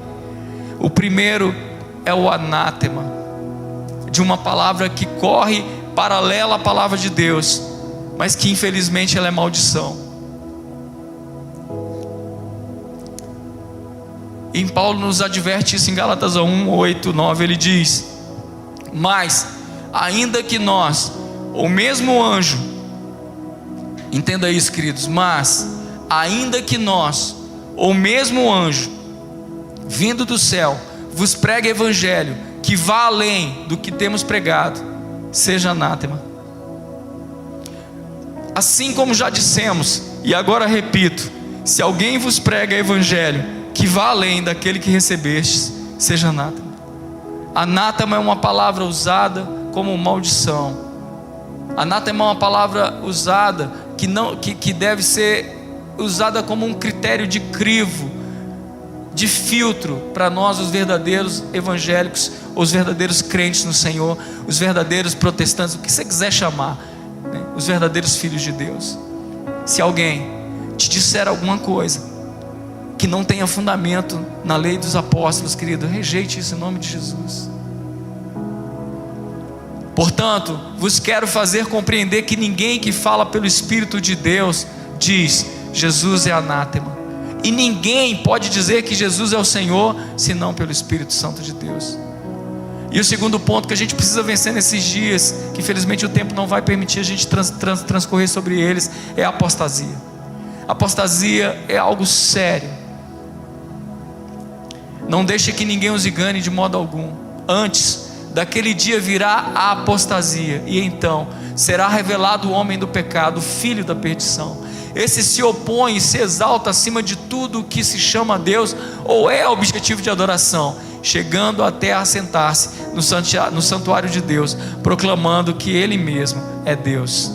O primeiro é o anátema, de uma palavra que corre paralela à palavra de Deus, mas que infelizmente ela é maldição. E Paulo nos adverte isso em Gálatas 1, 8, 9, ele diz: mas, ainda que nós, ou mesmo o anjo, entenda isso, queridos, mas, ainda que nós, ou mesmo o anjo, vindo do céu, vos pregue evangelho, que vá além do que temos pregado, seja anátema. Assim como já dissemos, e agora repito: se alguém vos prega evangelho, que vá além daquele que recebestes, seja anátema. Anátema é uma palavra usada como maldição. Anátema é uma palavra usada que deve ser usada como um critério de crivo de filtro para nós, os verdadeiros evangélicos, os verdadeiros crentes no Senhor, os verdadeiros protestantes, o que você quiser chamar, né? Os verdadeiros filhos de Deus. Se alguém te disser alguma coisa que não tenha fundamento na lei dos apóstolos, querido, rejeite isso em nome de Jesus. Portanto, vos quero fazer compreender que ninguém que fala pelo Espírito de Deus diz: Jesus é anátema. E ninguém pode dizer que Jesus é o Senhor, senão pelo Espírito Santo de Deus. E o segundo ponto que a gente precisa vencer nesses dias, que infelizmente o tempo não vai permitir a gente transcorrer sobre eles, é a apostasia. Apostasia é algo sério. Não deixe que ninguém os engane de modo algum. Antes daquele dia virá a apostasia, e então será revelado o homem do pecado, o filho da perdição. Esse se opõe e se exalta acima de tudo o que se chama Deus ou é objetivo de adoração, chegando até a sentar-se no santuário de Deus, proclamando que Ele mesmo é Deus.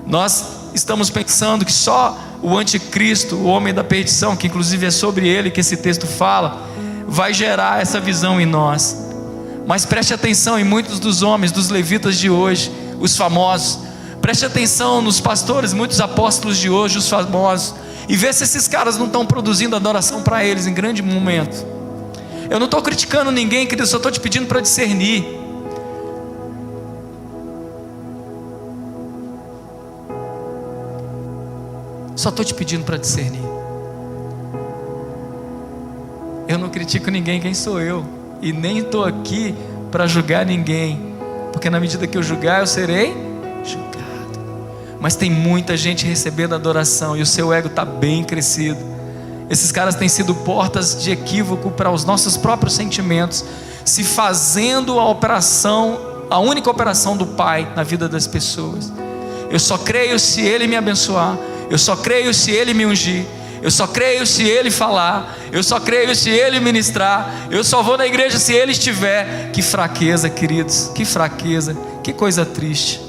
Nós estamos pensando que só o anticristo, o homem da perdição, que inclusive é sobre ele que esse texto fala, vai gerar essa visão em nós. Mas preste atenção em muitos dos homens, dos levitas de hoje, os famosos. Preste atenção nos pastores, muitos apóstolos de hoje, os famosos, e vê se esses caras não estão produzindo adoração para eles em grande momento. Eu não estou criticando ninguém, querido, só estou te pedindo para discernir. Só estou te pedindo para discernir. Eu não critico ninguém, quem sou eu? E nem estou aqui para julgar ninguém, porque na medida que eu julgar, eu serei julgado. Mas tem muita gente recebendo adoração e o seu ego está bem crescido. Esses caras têm sido portas de equívoco para os nossos próprios sentimentos, se fazendo a única operação do Pai na vida das pessoas. Eu só creio se Ele me abençoar, eu só creio se Ele me ungir, eu só creio se Ele falar, eu só creio se Ele ministrar, eu só vou na igreja se Ele estiver. Que fraqueza, queridos, que fraqueza, que coisa triste.